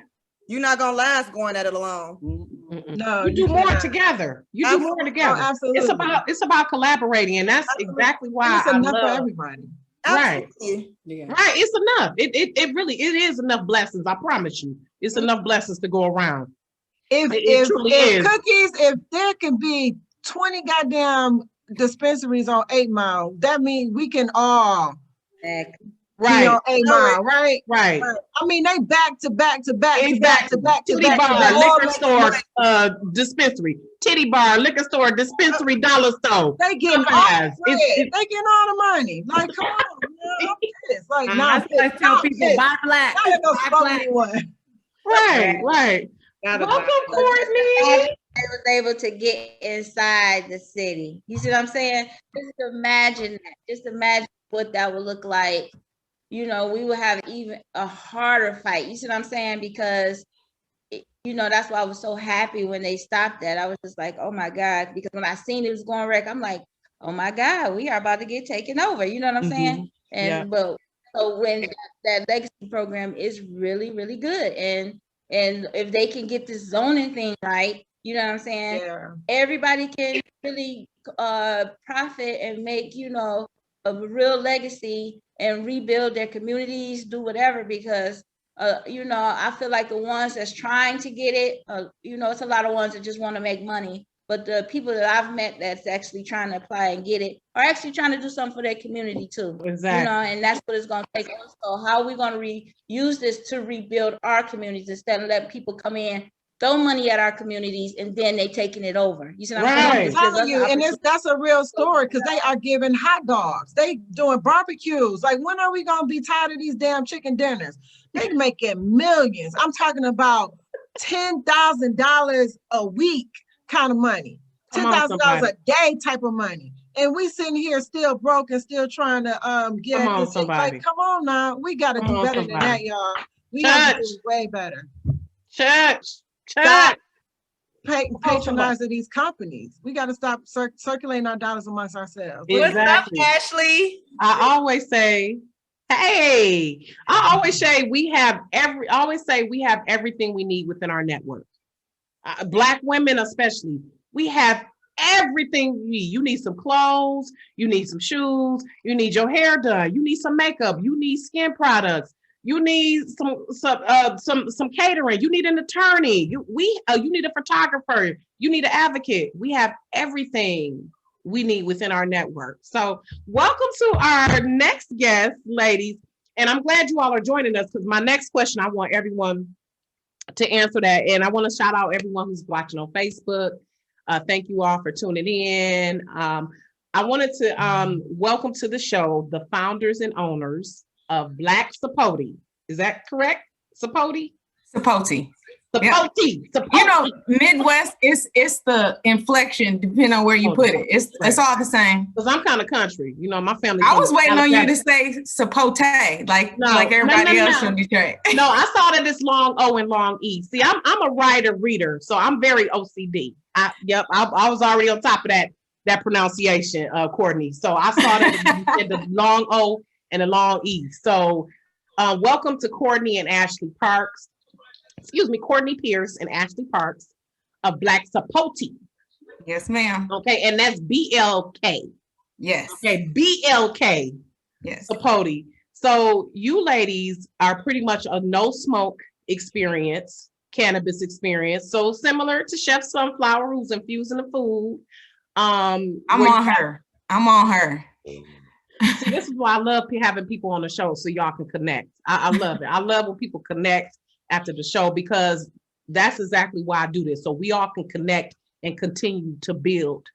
You're not going to last going at it alone. No, you do more together. You do more together. Oh, absolutely. It's about collaborating, and that's exactly why it's enough for everybody. Right. Yeah. Right. It's enough. It really is enough blessings. I promise you. It's enough blessings to go around. If cookies, if there could be 20 goddamn dispensaries on 8 Mile, that means we can all right on 8 Mile, right? Right. I mean, they back to back. Titty bar, liquor store, dispensary. Titty bar, liquor store, dispensary, dollar store. They getting all the money. Like, come on, man. It's like, I tell people, buy black. Right. Welcome, Courtney. I was able to get inside the city. You see what I'm saying? Just imagine that. Just imagine what that would look like. You know, we would have even a harder fight. You see what I'm saying? Because, you know, that's why I was so happy when they stopped that. I was just like, oh my God, because when I seen it was going wreck, I'm like, oh my God, we are about to get taken over. You know what I'm saying? And but so when that legacy program is really, really good, and if they can get this zoning thing right, you know what I'm saying? Everybody can really profit and make, you know, a real legacy and rebuild their communities, do whatever, because you know, I feel like the ones that's trying to get it, you know, it's a lot of ones that just want to make money but the people that I've met that's actually trying to apply and get it are actually trying to do something for their community too. Exactly. You know, and that's what it's going to take. So how are we going to use this to rebuild our communities instead of letting people come in, throw money at our communities, and then they taking it over? You see what I'm saying? I'm telling you, and that's a real story, because they are giving hot dogs. They doing barbecues. Like, when are we gonna be tired of these damn chicken dinners? They making millions. I'm talking about $10,000 a week kind of money, $10,000 a day type of money. And we sitting here still broke and still trying to get at this. Like, come on now, we got to do better than that, y'all. We have to do way better. Stop patronizing these companies. We got to stop circulating our dollars amongst ourselves. Exactly. What's up, Ashley? I always say, hey, I always say we have everything we need within our network. Black women especially, we have everything you need. You need some clothes, you need some shoes, you need your hair done, you need some makeup, you need skin products, you need some catering, you need an attorney, you need a photographer, you need an advocate. We have everything we need within our network. So welcome to our next guest, ladies. And I'm glad you all are joining us, because my next question, I want everyone to answer that. And I want to shout out everyone who's watching on Facebook. Thank you all for tuning in. I wanted to welcome to the show the founders and owners of Black Sapote. Is that correct? Sapote? Sapote. Sapote. Yep. You know, Midwest, it's the inflection depending on where you put it. It's all the same. Because I'm kind of country. You know, my family. I was waiting on you to say Sapote, like everybody else in Detroit. No, I saw that it's long O and long E. See, I'm a writer reader, so I'm very OCD. I was already on top of that pronunciation, Courtney. So I saw that in the long O and the long E. So welcome to Courtney and Ashley Parks. Excuse me, Courtney Pierce and Ashley Parks of Black Sapote. Yes, ma'am. Okay, and that's BLK. Yes. Okay, BLK. Yes. Sapote. So you ladies are pretty much a no smoke experience, cannabis experience. So similar to Chef Sunflower, who's infusing the food. I'm on her. See, this is why I love having people on the show, so y'all can connect. I love it. I love when people connect after the show, because that's exactly why I do this. So we all can connect and continue to build,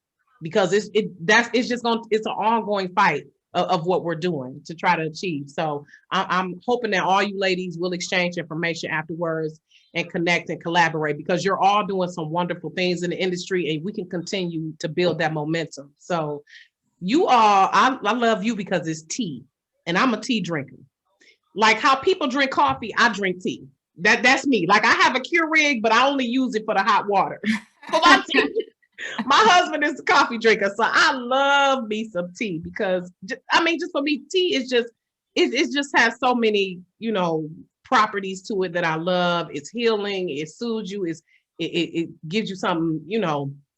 because it's an ongoing fight of what we're doing to try to achieve. So I'm hoping that all you ladies will exchange information afterwards and connect and collaborate, because you're all doing some wonderful things in the industry, and we can continue to build that momentum. So you all, I love you because it's tea, and I'm a tea drinker. Like how people drink coffee, I drink tea. That's me. Like I have a Keurig, but I only use it for the hot water. My husband is a coffee drinker, so I love me some tea, because just for me, tea is just it just has so many properties to it that I love. It's healing. It soothes you. It gives you something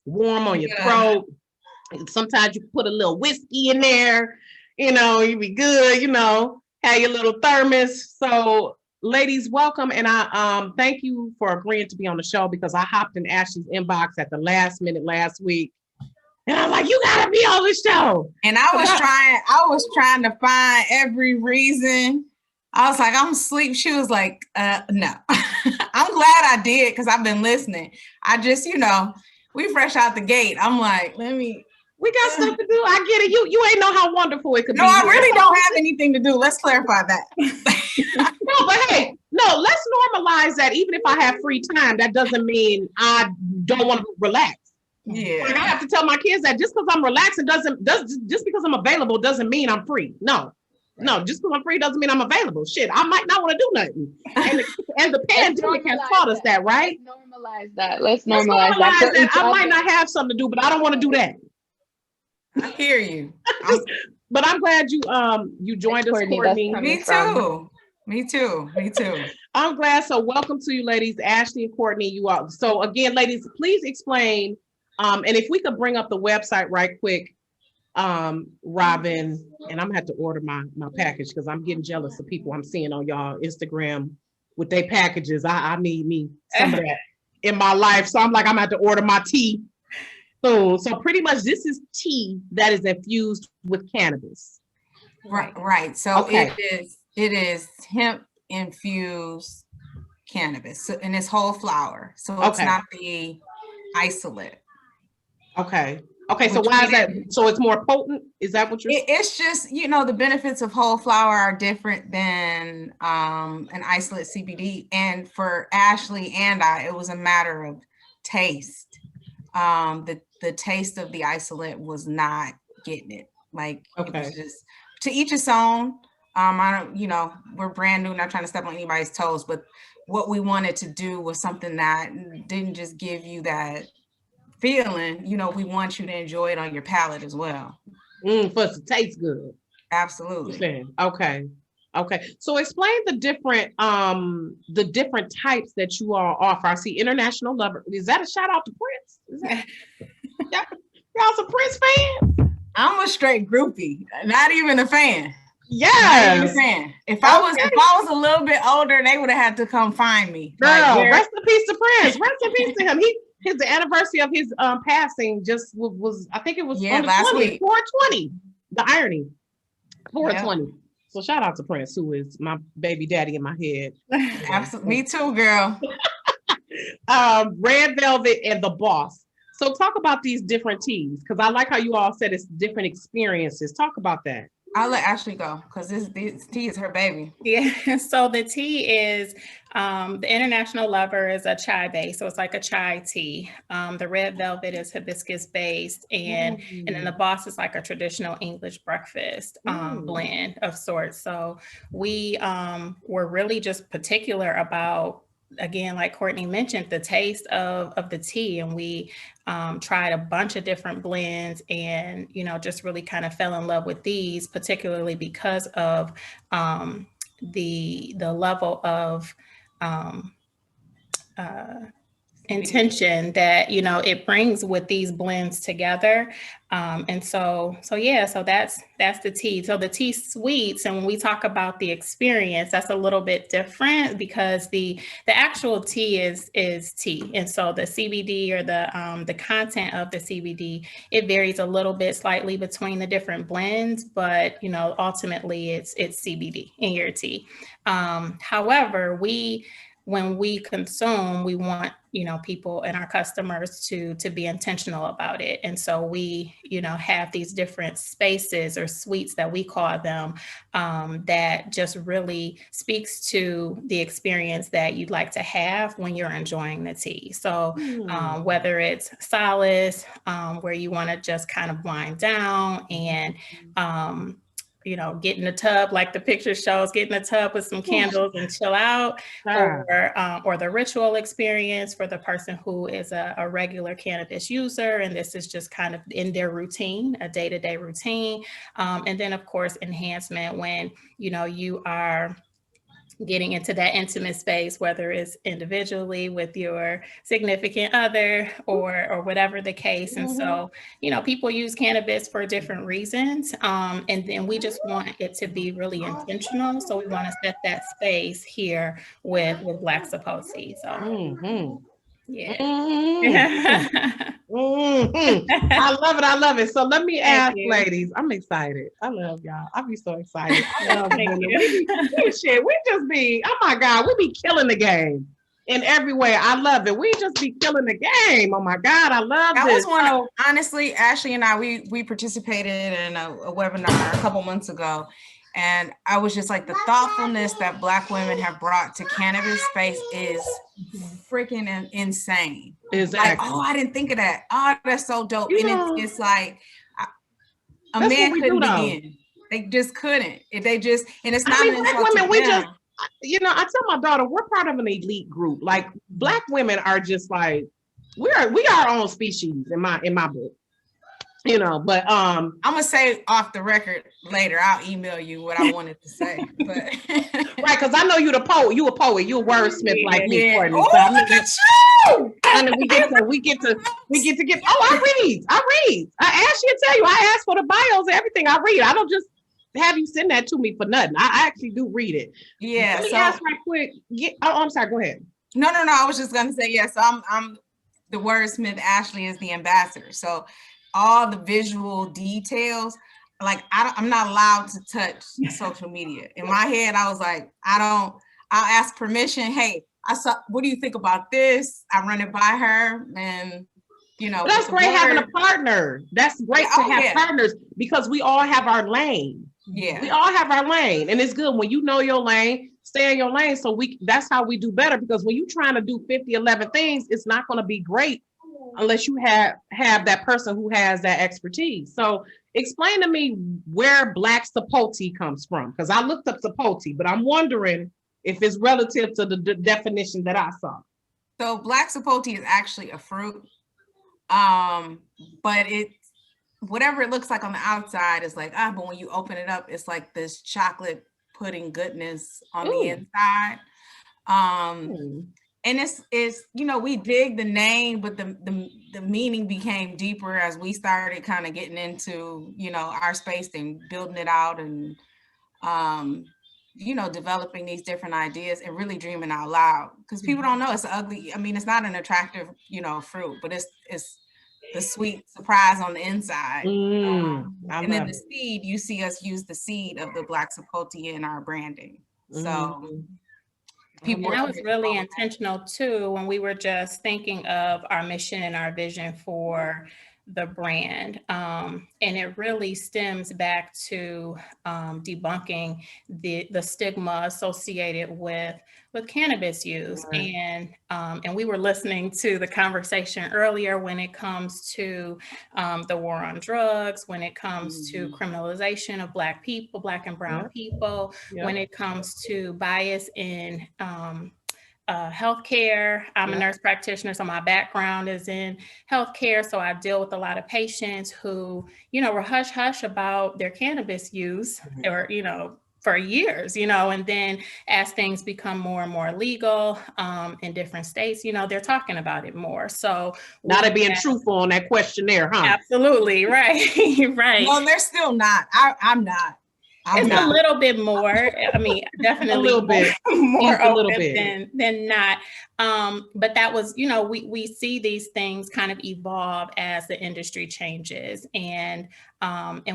warm on your throat. And sometimes you put a little whiskey in there. You be good. Have your little thermos. So. Ladies, welcome, and I thank you for agreeing to be on the show, because I hopped in Ashley's inbox at the last minute last week, and I'm like, you gotta be on the show. And I was trying to find every reason. I was like, I'm asleep. She was like, no. I'm glad I did, because I've been listening. I just, we fresh out the gate. I'm like, we got stuff to do. I get it. You ain't know how wonderful it could be. No, I really don't have anything to do. Let's clarify that. No, but hey, let's normalize that. Even if I have free time, that doesn't mean I don't want to relax. Yeah. Like I have to tell my kids that just because I'm relaxing just because I'm available doesn't mean I'm free. No, just because I'm free doesn't mean I'm available. Shit, I might not want to do nothing. And the pandemic has taught us that, right? Let's normalize that. I might not have something to do, but I don't want to do that. I hear you. But I'm glad you joined us, Courtney. Me too. I'm glad. So welcome to you ladies, Ashley and Courtney. You all. So again, ladies, please explain. And if we could bring up the website right quick, Robin, and I'm gonna have to order my package, because I'm getting jealous of people I'm seeing on y'all Instagram with their packages. I need me some of that in my life. So I'm like, I'm gonna have to order my tea soon. So pretty much this is tea that is infused with cannabis. Right. So Okay. it is hemp infused cannabis, so, and it's whole flower. So it's not the isolate. Okay. So why is that? So it's more potent? Is that what you're saying? It's just, the benefits of whole flower are different than an isolate CBD. And for Ashley and I, it was a matter of taste. The taste of the isolate was not getting it. Like, it was just, to each his own. I don't, we're brand new, not trying to step on anybody's toes, but what we wanted to do was something that didn't just give you that feeling, we want you to enjoy it on your palate as well. For it to taste good. Absolutely. Okay. So explain the different types that you all offer. I see International Lover. Is that a shout out to Prince? Y'all some Prince fans? I'm a straight groupie, not even a fan. Yes. If I was a little bit older, they would have had to come find me. Girl, rest in peace to Prince. Rest in peace to him. The anniversary of his passing just was I think it was on the last week. 420. The irony. 420. Yep. So shout out to Prince, who is my baby daddy in my head. Absolutely. Me too, girl. Red Velvet and The Boss. So talk about these different teas, because I like how you all said it's different experiences. Talk about that. I'll let Ashley go because this tea is her baby. Yeah. So the tea is the International Lover is a chai base, so it's like a chai tea. The Red Velvet is hibiscus based, and then the Boss is like a traditional English breakfast blend of sorts. So we were really just particular about, again, like Courtney mentioned, the taste of the tea, and we tried a bunch of different blends, and just really kind of fell in love with these, particularly because of the level of intention that it brings with these blends together. So that's the tea. So the tea suites, and when we talk about the experience, that's a little bit different because the actual tea is tea, and so the CBD or the content of the CBD, it varies a little bit slightly between the different blends, but ultimately it's CBD in your tea. However, when we consume, we want, people and our customers to be intentional about it. And so we, have these different spaces or suites that we call them, that just really speaks to the experience that you'd like to have when you're enjoying the tea. So whether it's solace, where you want to just kind of wind down and, get in the tub, like the picture shows, get in the tub with some candles and chill out, or the ritual experience for the person who is a regular cannabis user, and this is just kind of in their routine, a day-to-day routine. And then, of course, enhancement when, you are getting into that intimate space, whether it's individually with your significant other or whatever the case. And so, people use cannabis for different reasons. And then we just want it to be really intentional. So we want to set that space here with Black Supposed Tea. So yeah. I love it. So let me ask, ladies, I'm excited. I love y'all. I'll be so excited. I love we just be, oh my God, we be killing the game in every way. I love it. We just be killing the game. Oh my God, I love this. Honestly, Ashley and I, we participated in a webinar a couple months ago. And I was just like, the thoughtfulness that Black women have brought to cannabis space is freaking insane. Exactly. Like, I didn't think of that. Oh, that's so dope. And it's like, a man couldn't begin. They just couldn't. And it's not Black women, we just, I tell my daughter, we're part of an elite group. Like, Black women are just like, we are our own species in my book. But I'm gonna say off the record later. I'll email you what I wanted to say. But right, because I know you a poet, you a wordsmith like me, Courtney. Oh, so look at you! And we get to get. Oh, I read. I ask you to tell you. I ask for the bios and everything. I read. I don't just have you send that to me for nothing. I actually do read it. Yeah. Let me ask right quick. I'm sorry. Go ahead. No. I was just gonna say yes. I'm the wordsmith Ashley is the ambassador. So all the visual details, like I'm not allowed to touch social media. In my head, I was like, I'll ask permission. Hey, what do you think about this? I run it by her, and but that's great having a partner. That's great to have partners, because we all have our lane. Yeah. We all have our lane, and it's good when you know your lane, stay in your lane. So that's how we do better, because when you're trying to do 11 things, it's not going to be great unless you have that person who has that expertise. So explain to me where Black Sapote comes from, because I looked up Sapote, but I'm wondering if it's relative to the definition that I saw. So Black Sapote is actually a fruit, but it's whatever it looks like on the outside is like, but when you open it up, it's like this chocolate pudding goodness on the inside. And it's we dig the name, but the meaning became deeper as we started kind of getting into, our space and building it out, and developing these different ideas and really dreaming out loud, because people don't know it's ugly. I mean, it's not an attractive, fruit, but it's the sweet surprise on the inside. And then the seed, you see us use the seed of the Black Sapote in our branding. So people, and that was really intentional too, when we were just thinking of our mission and our vision for the brand. And it really stems back to debunking the stigma associated with cannabis use. And we were listening to the conversation earlier when it comes to the war on drugs, when it comes to criminalization of Black people, Black and brown people, when it comes to bias in healthcare. I'm a nurse practitioner, so my background is in healthcare. So I deal with a lot of patients who, were hush-hush about their cannabis use, or, for years, and then as things become more and more legal in different states, they're talking about it more. So now they're being truthful on that questionnaire, huh? Absolutely, right, right. No, they're still not. I'm not. It's a little bit more. I mean, definitely a little bit more a little bit than not. But that was, we see these things kind of evolve as the industry changes, and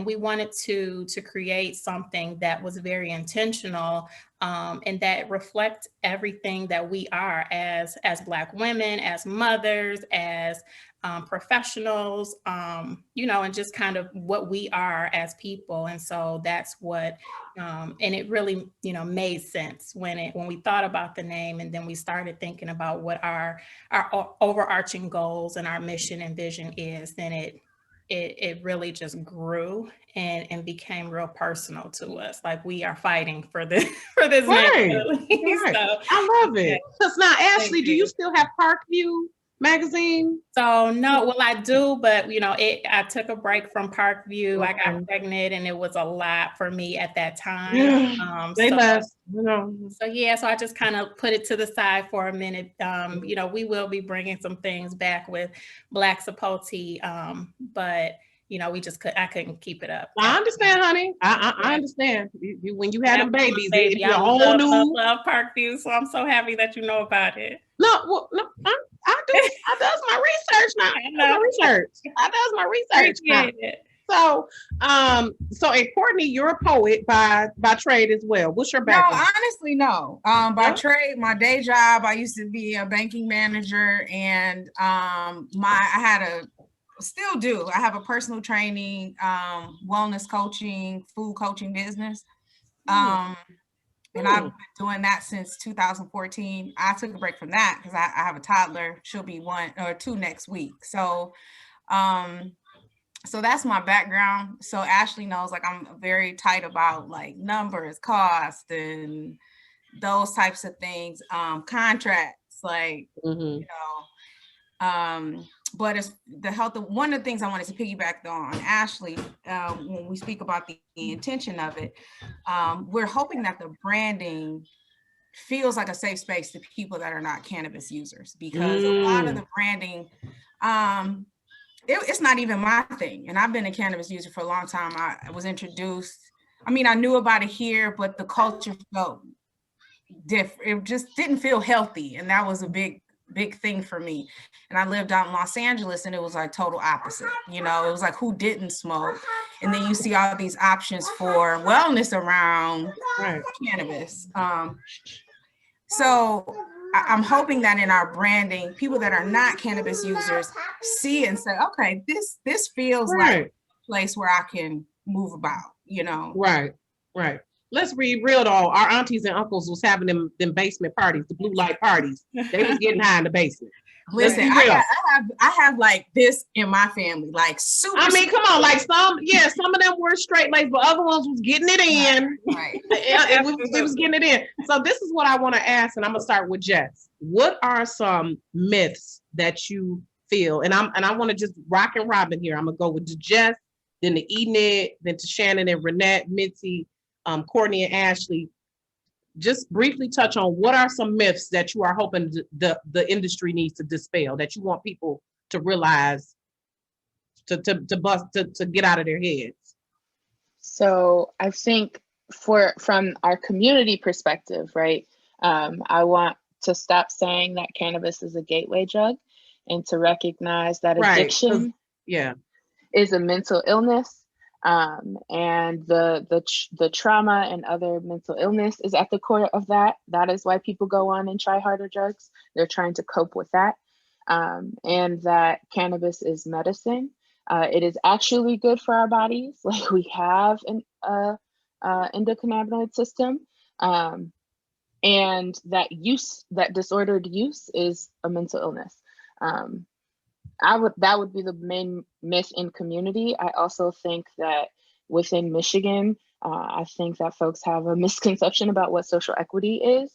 we wanted to create something that was very intentional, and that reflects everything that we are as Black women, as mothers, as professionals, and just kind of what we are as people. And so that's what, and it really, made sense when we thought about the name, and then we started thinking about what our overarching goals and our mission and vision is. Then it really just grew and became real personal to us. Like, we are fighting for this name. Right. So, I love it. Because now, Ashley, do you still have Parkview magazine? So no, well, I do, but I took a break from Parkview. I got pregnant, and it was a lot for me at that time. So I just kind of put it to the side for a minute. We will be bringing some things back with Black Sapote, but I couldn't keep it up. I understand, honey. I understand. When you had them babies, it's a whole new. Love Parkview, so I'm so happy that you know about it. No, I do. I does my research now. I does my research now. So, and Courtney, you're a poet by trade as well. What's your background? No, honestly, no. By trade, my day job, I used to be a banking manager, and still do. I have a personal training, wellness coaching, food coaching business. And I've been doing that since 2014. I took a break from that because I have a toddler. She'll be 1 or 2 next week. So, so that's my background. So Ashley knows, like, I'm very tight about like numbers, cost, and those types of things. Contracts, like, but it's the health of one of the things I wanted to piggyback on Ashley, when we speak about the intention of it, we're hoping that the branding feels like a safe space to people that are not cannabis users, because a lot of the branding, it's not even my thing. And I've been a cannabis user for a long time. I was introduced, I knew about it here, but the culture felt different. It just didn't feel healthy. And that was a big big thing for me. And I lived out in Los Angeles, and it was like total opposite. You know, it was like, who didn't smoke? And then you see all these options for wellness around cannabis. So I'm hoping that in our branding, people that are not cannabis users see and say, okay, this feels like a place where I can move about, you know? Right. Let's be real though. Our aunties and uncles was having them basement parties, the blue light parties. They was getting high in the basement. Listen, I have like this in my family, like super. I mean, come on, like some of them were straight laced, but other ones was getting it in. Right. It was getting it in. So this is what I want to ask, and I'm gonna start with Jess. What are some myths that you feel? And I want to just rock and robin here. I'm gonna go with Jess, then to Enid, then to Shannon and Renette, Mitzi, Courtney and Ashley. Just briefly touch on what are some myths that you are hoping the industry needs to dispel, that you want people to realize to get out of their heads. So I think from our community perspective, right? I want to stop saying that cannabis is a gateway drug and to recognize that addiction is a mental illness. And the trauma and other mental illness is at the core of that. That is why people go on and try harder drugs. They're trying to cope with that. And that cannabis is medicine. It is actually good for our bodies. Like we have an endocannabinoid system. And that disordered use is a mental illness. That would be the main myth in community. I also think that within Michigan, I think that folks have a misconception about what social equity is.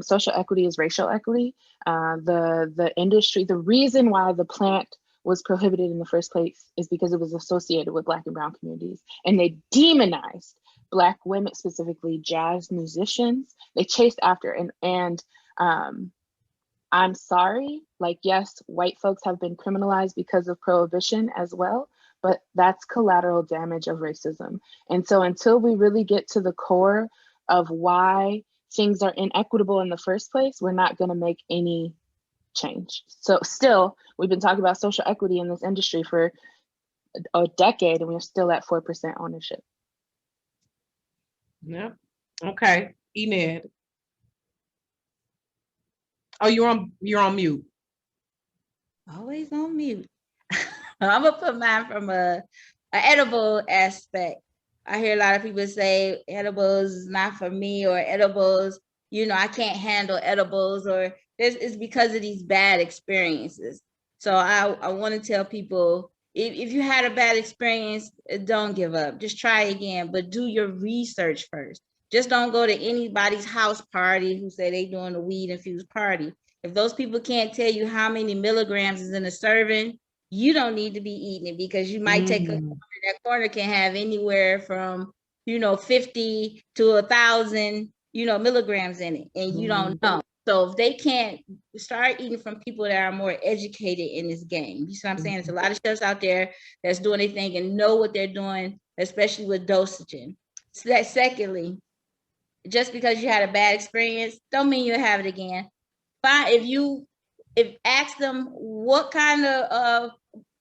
Social equity is racial equity. The industry, the reason why the plant was prohibited in the first place is because it was associated with Black and Brown communities, and they demonized Black women, specifically jazz musicians. They chased after and I'm sorry, like, yes, white folks have been criminalized because of prohibition as well, but that's collateral damage of racism. And so until we really get to the core of why things are inequitable in the first place, we're not going to make any change. So still, we've been talking about social equity in this industry for a decade, and we're still at 4% ownership. Yeah. Okay. Enid. Oh, you're on mute. Always on mute. I'm gonna put mine from a edible aspect. I hear a lot of people say edibles is not for me, or edibles, I can't handle edibles, or it's because of these bad experiences. So I want to tell people, if you had a bad experience, don't give up. Just try again, but do your research first. Just don't go to anybody's house party who say they doing a weed infused party. If those people can't tell you how many milligrams is in a serving, you don't need to be eating it, because you might take a corner. That corner can have anywhere from 50 to 1,000 milligrams in it, and you don't know. So if they can't, start eating from people that are more educated in this game. You see what I'm saying? There's a lot of chefs out there that's doing their thing and know what they're doing, especially with dosaging. So that, secondly, just because you had a bad experience don't mean you'll have it again. Fine, if ask them what kind of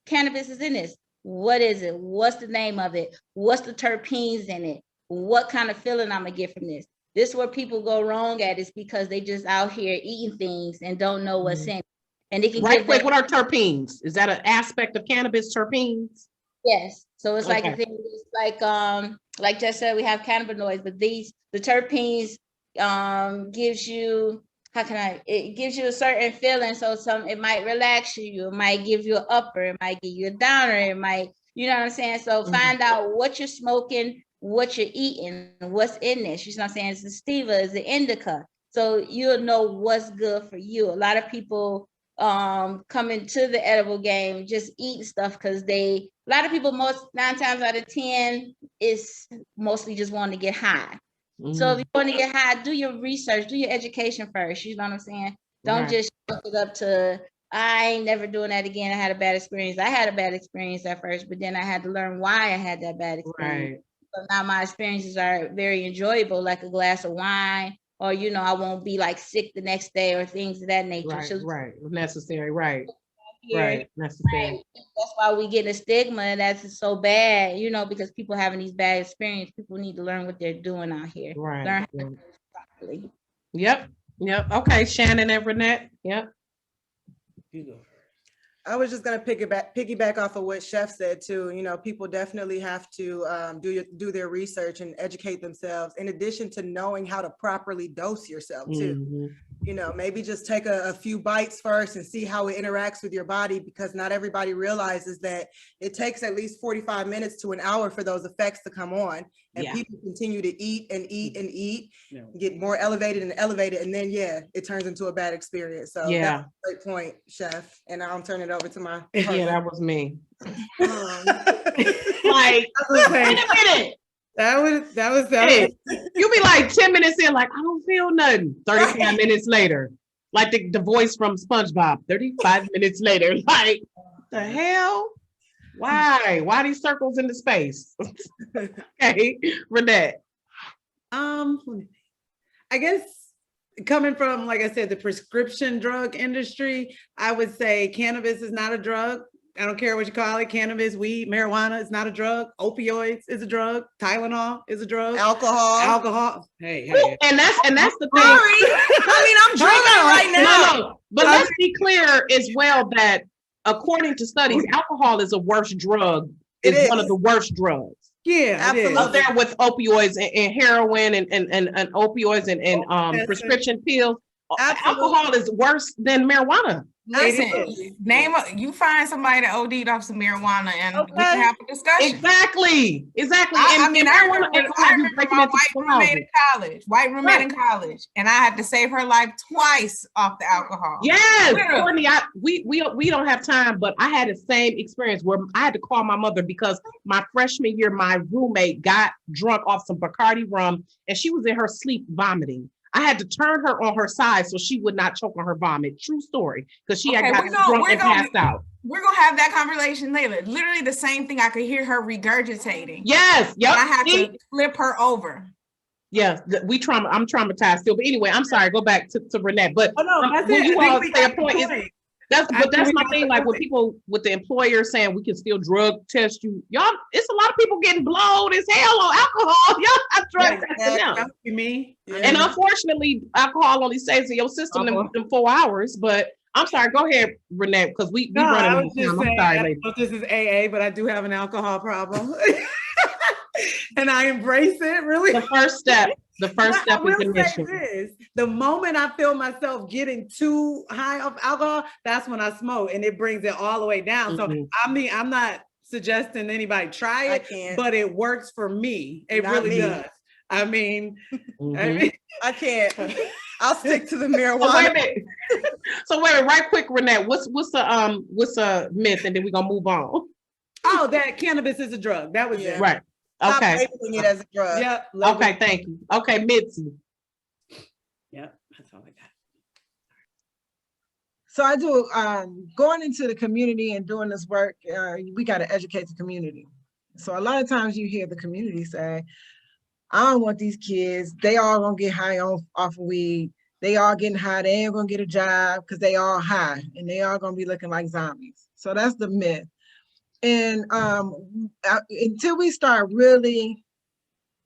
cannabis is in this. What is it? What's the name of it? What's the terpenes in it? What kind of feeling I'm gonna get from this? This is where people go wrong at, is because they just out here eating things and don't know what's in it. And they can right quick, what are terpenes? Is that an aspect of cannabis, terpenes? Yes. So it's like like Jess said, we have cannabinoids, but the terpenes gives you, it gives you a certain feeling. So it might relax you, it might give you an upper, it might give you a downer, it might, you know what I'm saying? So find out what you're smoking, what you're eating, what's in this. You know what I'm saying? It's the sativa, it's the indica. So you'll know what's good for you. A lot of people come into the edible game just eating stuff because a lot of people, 9 times out of 10 is mostly just wanting to get high. So if you want to get high, do your research, do your education first. You know what I'm saying? Don't just look it up to, I ain't never doing that again. I had a bad experience. I had a bad experience at first, but then I had to learn why I had that bad experience. So now my experiences are very enjoyable, like a glass of wine or I won't be like sick the next day or things of that nature. Right. Necessary. Right. Right. Necessary. That's why we get a stigma that's so bad, because people having these bad experiences. People need to learn what they're doing out here. Right. Learn how to do it properly. Yep. Okay, Shannon and Renette. Yep. I was just gonna piggyback off of what Chef said too. People definitely have to do their research and educate themselves. In addition to knowing how to properly dose yourself too. Maybe just take a few bites first and see how it interacts with your body, because not everybody realizes that it takes at least 45 minutes to an hour for those effects to come on. And people continue to eat and eat and eat, get more elevated, and then it turns into a bad experience. So that's a great point, Chef. And I'll turn it over to my partner. Yeah, that was me. Like, wait a minute. That was hey, you be like 10 minutes in, like, I don't feel nothing. 35 minutes later, like the voice from SpongeBob. 35 minutes later, like, the hell? Why these circles in the space? Okay, Renette. I guess coming from, like I said, the prescription drug industry, I would say cannabis is not a drug. I don't care what you call it. Cannabis, weed, marijuana is not a drug. Opioids is a drug. Tylenol is a drug. Alcohol. Hey. And that's the thing. I mean, I'm drinking right now. No. But let's be clear as well that according to studies, alcohol is a worse drug. It's one of the worst drugs. Yeah, absolutely. Up there with opioids and heroin and opioids and prescription pills. Absolutely. Alcohol is worse than marijuana. Listen, you find somebody that OD'd off some marijuana and we can have a discussion. Exactly. I remember my white roommate in college, and I had to save her life twice off the alcohol. Yes, Courtney, we don't have time, but I had the same experience where I had to call my mother because my freshman year, my roommate got drunk off some Bacardi rum, and she was in her sleep vomiting. I had to turn her on her side so she would not choke on her vomit. True story. Because she had gotten drunk and passed out. We're going to have that conversation later. Literally the same thing. I could hear her regurgitating. Yes. Yep. I had to flip her over. Yes. I'm traumatized still. But anyway, I'm sorry. Go back to Renette. But when you all say a point is... That's my thing. Like when people with the employer saying we can still drug test you, y'all, it's a lot of people getting blown as hell on alcohol. Y'all have drug testing now. Me. Yeah. And unfortunately, alcohol only stays in your system in 4 hours. But I'm sorry, go ahead, Renette, because we running out of time. I'm sorry, I don't know if this is AA, but I do have an alcohol problem. And I embrace it, really. The first step is admission. The moment I feel myself getting too high off alcohol, that's when I smoke, and it brings it all the way down. So I mean, I'm not suggesting anybody try it, but it works for me. It really does. I mean, I can't. I'll stick to the marijuana. So wait a minute, right quick, Renette. What's a myth, and then we're gonna move on. Oh, that cannabis is a drug. That was it. Right. Okay. Labeling it as a drug. Yep. Okay, thank you. Okay, Mitzi. Yep, that's all I got. So I do, going into the community and doing this work, we got to educate the community. So a lot of times you hear the community say, I don't want these kids, they all gonna get high off of weed. They all getting high, they ain't gonna get a job because they all high and they all gonna be looking like zombies. So that's the myth. And until we start really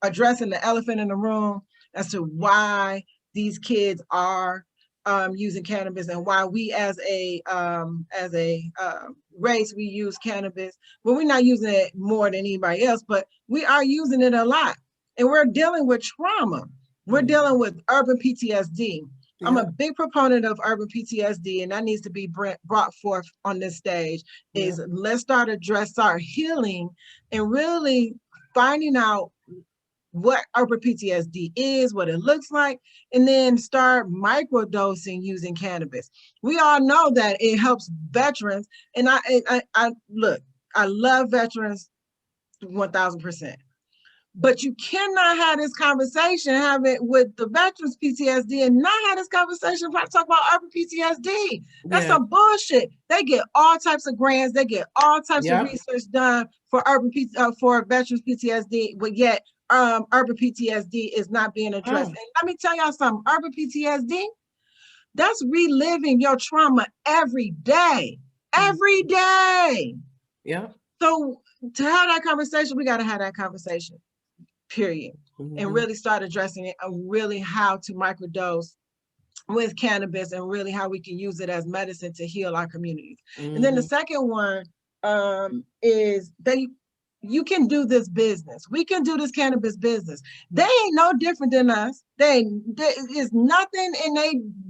addressing the elephant in the room as to why these kids are using cannabis and why we as a race, we use cannabis, but we're not using it more than anybody else, but we are using it a lot. And we're dealing with trauma. We're dealing with urban PTSD. Yeah. I'm a big proponent of urban PTSD, and that needs to be brought forth on this stage. Is let's start healing and really finding out what urban PTSD is, what it looks like, and then start microdosing using cannabis. We all know that it helps veterans, and I look, I love veterans 1000%. But you cannot have this conversation, have it with the veterans PTSD and not have this conversation about talk about urban PTSD. That's some bullshit. They get all types of grants, they get all types of research done for for veterans PTSD, but yet urban PTSD is not being addressed. And let me tell y'all something, urban PTSD, that's reliving your trauma every day. Every day. Yeah. So to have that conversation, we got to have that conversation. Period. And really start addressing it and really how to microdose with cannabis and really how we can use it as medicine to heal our communities. And then the second one is you can do this business. We can do this cannabis business. They ain't no different than us. There is nothing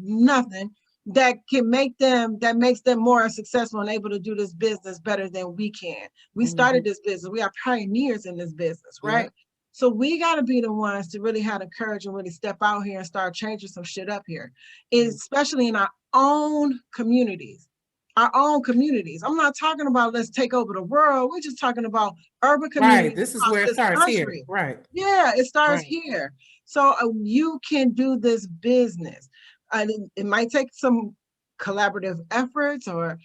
nothing that can make them, that makes them more successful and able to do this business better than we can. We started this business. We are pioneers in this business, right? So we got to be the ones to really have the courage and really step out here and start changing some shit up here, especially in our own communities. Our own communities. I'm not talking about let's take over the world. We're just talking about urban communities. Right. This is where it starts here. Right. Yeah, it starts here. So you can do this business. It might take some collaborative efforts or,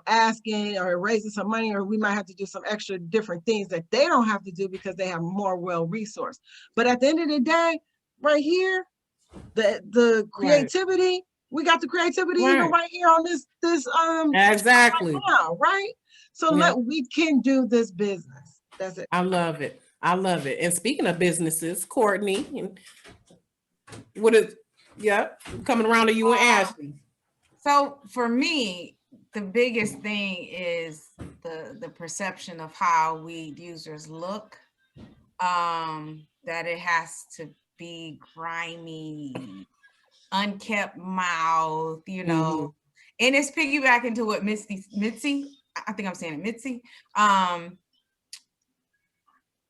asking or raising some money, or we might have to do some extra different things that they don't have to do because they have more well-resourced. But at the end of the day, right here, the creativity, we got the creativity even right here on this exactly right now, right? So we can do this business. That's it. I love it. I love it. And speaking of businesses, Courtney, what is coming around to you and Ashley? So for me, the biggest thing is the perception of how weed users look, that it has to be grimy, unkept mouth, and it's piggybacking to what Mitzi, I think I'm saying it, Mitzi,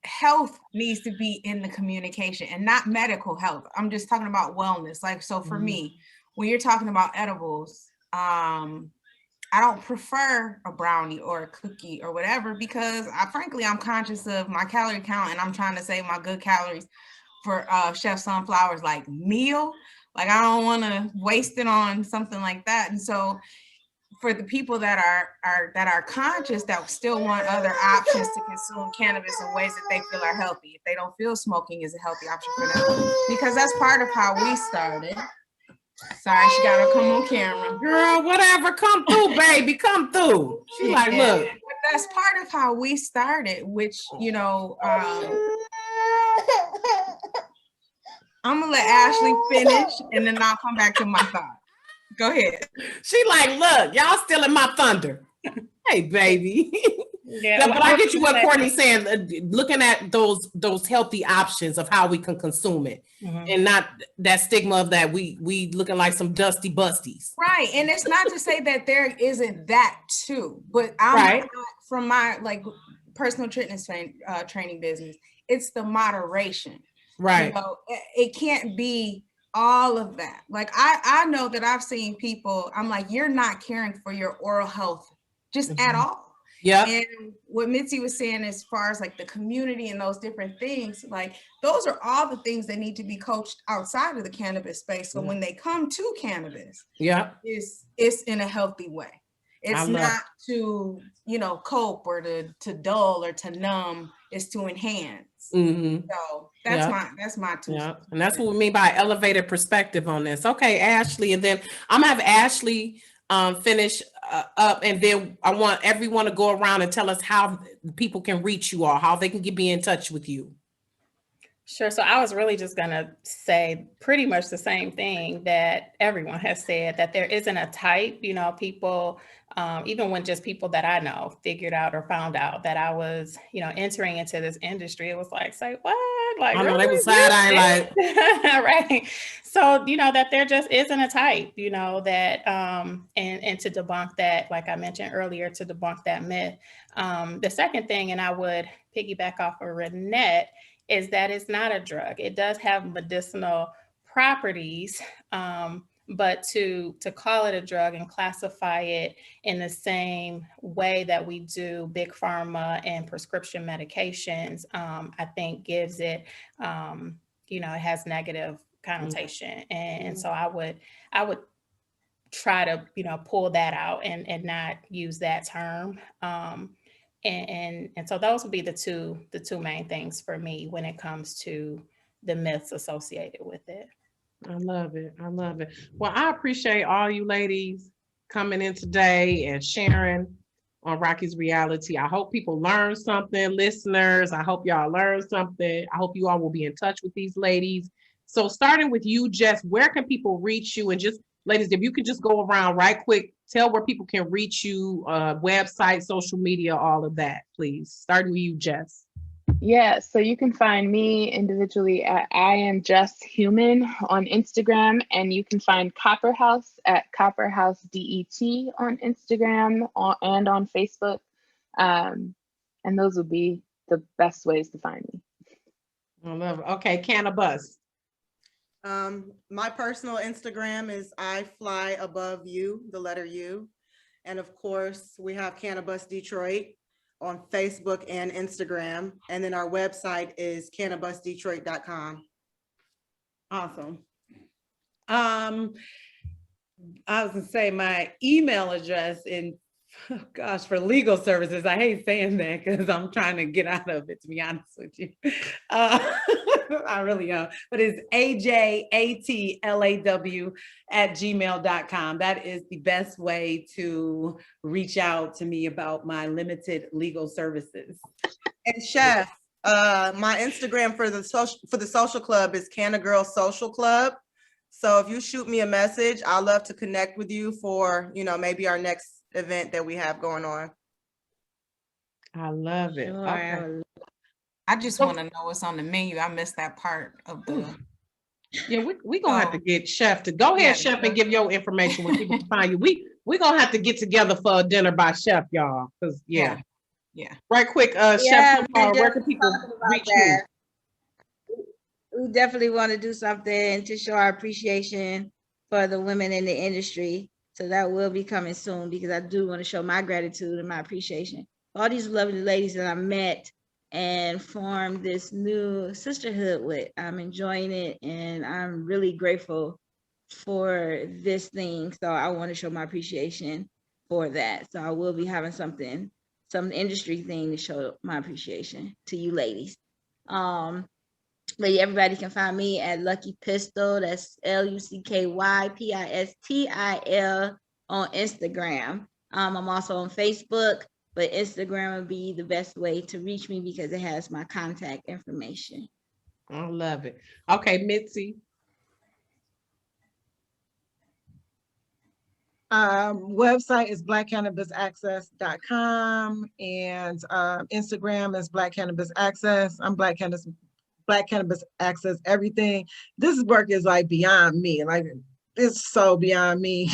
health needs to be in the communication and not medical health. I'm just talking about wellness. Like, so for me, when you're talking about edibles, I don't prefer a brownie or a cookie or whatever, because frankly, I'm conscious of my calorie count and I'm trying to save my good calories for Chef Sunflower's like meal. Like, I don't want to waste it on something like that. And so for the people that are conscious, that still want other options to consume cannabis in ways that they feel are healthy, if they don't feel smoking is a healthy option for them, because that's part of how we started. Sorry, she gotta come on camera. Girl, whatever, come through, baby, come through. She like, look. But that's part of how we started, which, I'm gonna let Ashley finish and then I'll come back to my thought. Go ahead. She like, look, y'all stealing my thunder. Hey, baby. Yeah, but I get you what Courtney's saying, looking at those healthy options of how we can consume it, and not that stigma of that we looking like some dusty busties. Right. And it's not to say that there isn't that too, but from my like personal fitness training business, it's the moderation. Right. It can't be all of that. Like I know that I've seen people, I'm like, you're not caring for your oral health just at all. Yeah. And what Mitzi was saying, as far as like the community and those different things, like those are all the things that need to be coached outside of the cannabis space. So when they come to cannabis, it's in a healthy way. It's not to, cope or to dull or to numb. It's to enhance. So that's my two. Yeah. And that's what we mean by elevated perspective on this. Okay, Ashley, and then I'm gonna have Ashley finish up, and then I want everyone to go around and tell us how people can reach you all, how they can be in touch with you. Sure. So I was really just going to say pretty much the same thing that everyone has said, that there isn't a type, people, even when just people that I know figured out or found out that I was, entering into this industry, it was like, say what? Like, I know they was side-eye like. Right. So, that there just isn't a type, that, and to debunk that, like I mentioned earlier, to debunk that myth. The second thing, and I would piggyback off of Renette, is that it's not a drug. It does have medicinal properties, But to call it a drug and classify it in the same way that we do big pharma and prescription medications, I think gives it, it has negative connotation. And so I would try to, pull that out and not use that term. And so those would be the two main things for me when it comes to the myths associated with it. I love it. I love it. Well, I appreciate all you ladies coming in today and sharing on Rocki's Reality. I hope people learn something, listeners. I hope y'all learn something. I hope you all will be in touch with these ladies. So starting with you, Jess, where can people reach you? And just ladies, if you could just go around right quick, tell where people can reach you, website, social media, all of that, please. Starting with you, Jess. Yeah, so you can find me individually at I am just human on Instagram, and you can find Copper House at Copper House DET on Instagram and on Facebook. And those would be the best ways to find me. I love it. Okay, Cannabis. My personal Instagram is I fly above you, the letter U. And of course, we have Cannabis Detroit on Facebook and Instagram. And then our website is cannabisdetroit.com. Awesome. I was gonna say my email address for legal services. I hate saying that because I'm trying to get out of it, to be honest with you. I really am. But it's ajatlaw@gmail.com. That is the best way to reach out to me about my limited legal services. And Chef, my Instagram for the social club is Canna Girl Social Club. So if you shoot me a message, I'd love to connect with you for, maybe our next event that we have going on. I love it. Sure. Okay. I just want to know what's on the menu. I missed that part of the. Yeah, we gonna have to get Chef to go ahead, Chef, and give your information when people find you. We gonna have to get together for a dinner by Chef, y'all. Cause yeah. Right quick, Chef, where can people reach you? We definitely want to do something to show our appreciation for the women in the industry. So that will be coming soon, because I do want to show my gratitude and my appreciation for all these lovely ladies that I met and formed this new sisterhood with. I'm enjoying it, and I'm really grateful for this thing. So I want to show my appreciation for that. So I will be having some industry thing to show my appreciation to you ladies. But everybody can find me at Lucky Pistol. That's LuckyPistil on Instagram. I'm also on Facebook, but Instagram would be the best way to reach me because it has my contact information. I love it. Okay, Mitzi. Website is blackcannabisaccess.com, and Instagram is Black Cannabis Access. I'm Black Cannabis Access everything. This work is like beyond me. Like, it's so beyond me.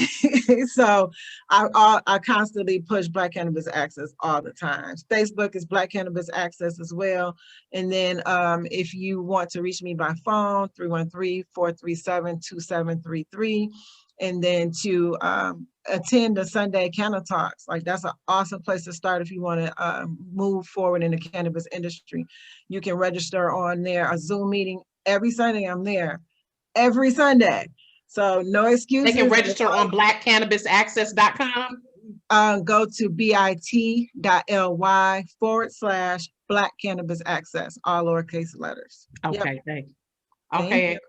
So I constantly push Black Cannabis Access all the time. Facebook is Black Cannabis Access as well. And then if you want to reach me by phone, 313-437-2733. And then to attend the Sunday Canna Talks. Like, that's an awesome place to start if you want to move forward in the cannabis industry. You can register on there, a Zoom meeting every Sunday. I'm there every Sunday. So no excuses. They can register on blackcannabisaccess.com. Go to bit.ly/Black Cannabis Access, all lowercase letters. Okay, Yep. thank you. Okay.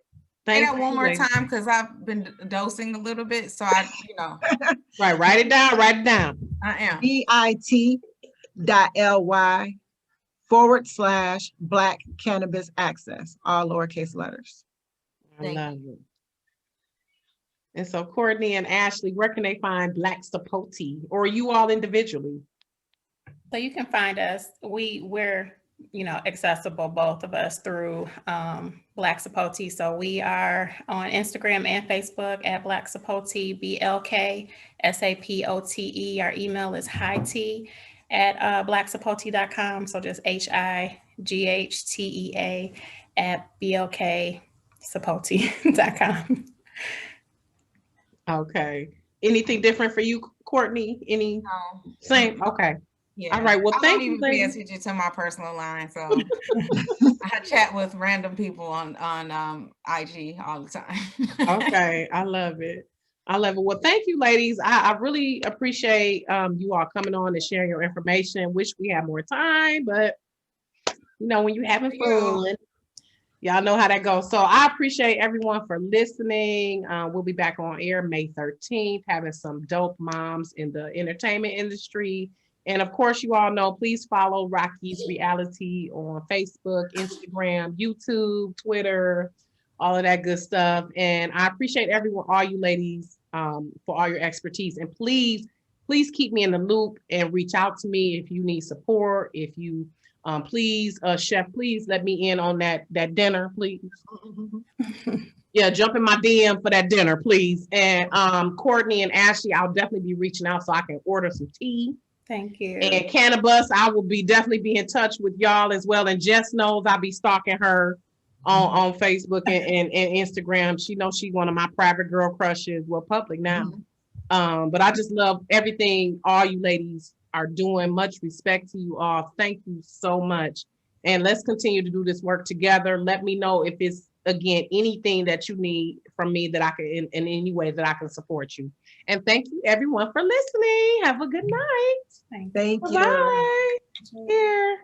Say that one more time, because I've been dosing a little bit. So Right, write it down. I am. bit.ly/Black Cannabis Access, all lowercase letters. I love it. And so Courtney and Ashley, where can they find Black Sapiosexual, or you all individually? So you can find us. We're accessible, both of us, through Black Sapiosexual. So we are on Instagram and Facebook at Black Sapiosexual, BLKSAPOTE. Our email is hightea@blacksapiosexual.com. So just HIGHTEA@BLKSapiosexual.com. Okay. Anything different for you, Courtney? Any same? Okay. Yeah. All right. Well, I thank don't you, even pay ladies. attention to my personal line, so I chat with random people on IG all the time. Okay, I love it. I love it. Well, thank you, ladies. I really appreciate you all coming on and sharing your information. Wish we had more time, but you know, when you're having fun, y'all know how that goes. So I appreciate everyone for listening. We'll be back on air May 13th, having some dope moms in the entertainment industry. And of course, you all know, please follow Rocki's Reality on Facebook, Instagram, YouTube, Twitter, all of that good stuff. And I appreciate everyone, all you ladies, for all your expertise. And please keep me in the loop and reach out to me if you need support. If you please, chef, please let me in on that dinner, please. Yeah, jump in my DM for that dinner, please. And Courtney and Ashley, I'll definitely be reaching out so I can order some tea. Thank you. And Cannabis, I will definitely be in touch with y'all as well. And Jess knows I'll be stalking her on Facebook and Instagram. She knows she's one of my private girl crushes. Well, public now. But I just love everything all you ladies are doing. Much respect to you all. Thank you so much. And let's continue to do this work together. Let me know if it's, again, anything that you need from me that I can, in any way that I can support you. And thank you everyone for listening. Have a good night. Thank you. Bye. Here.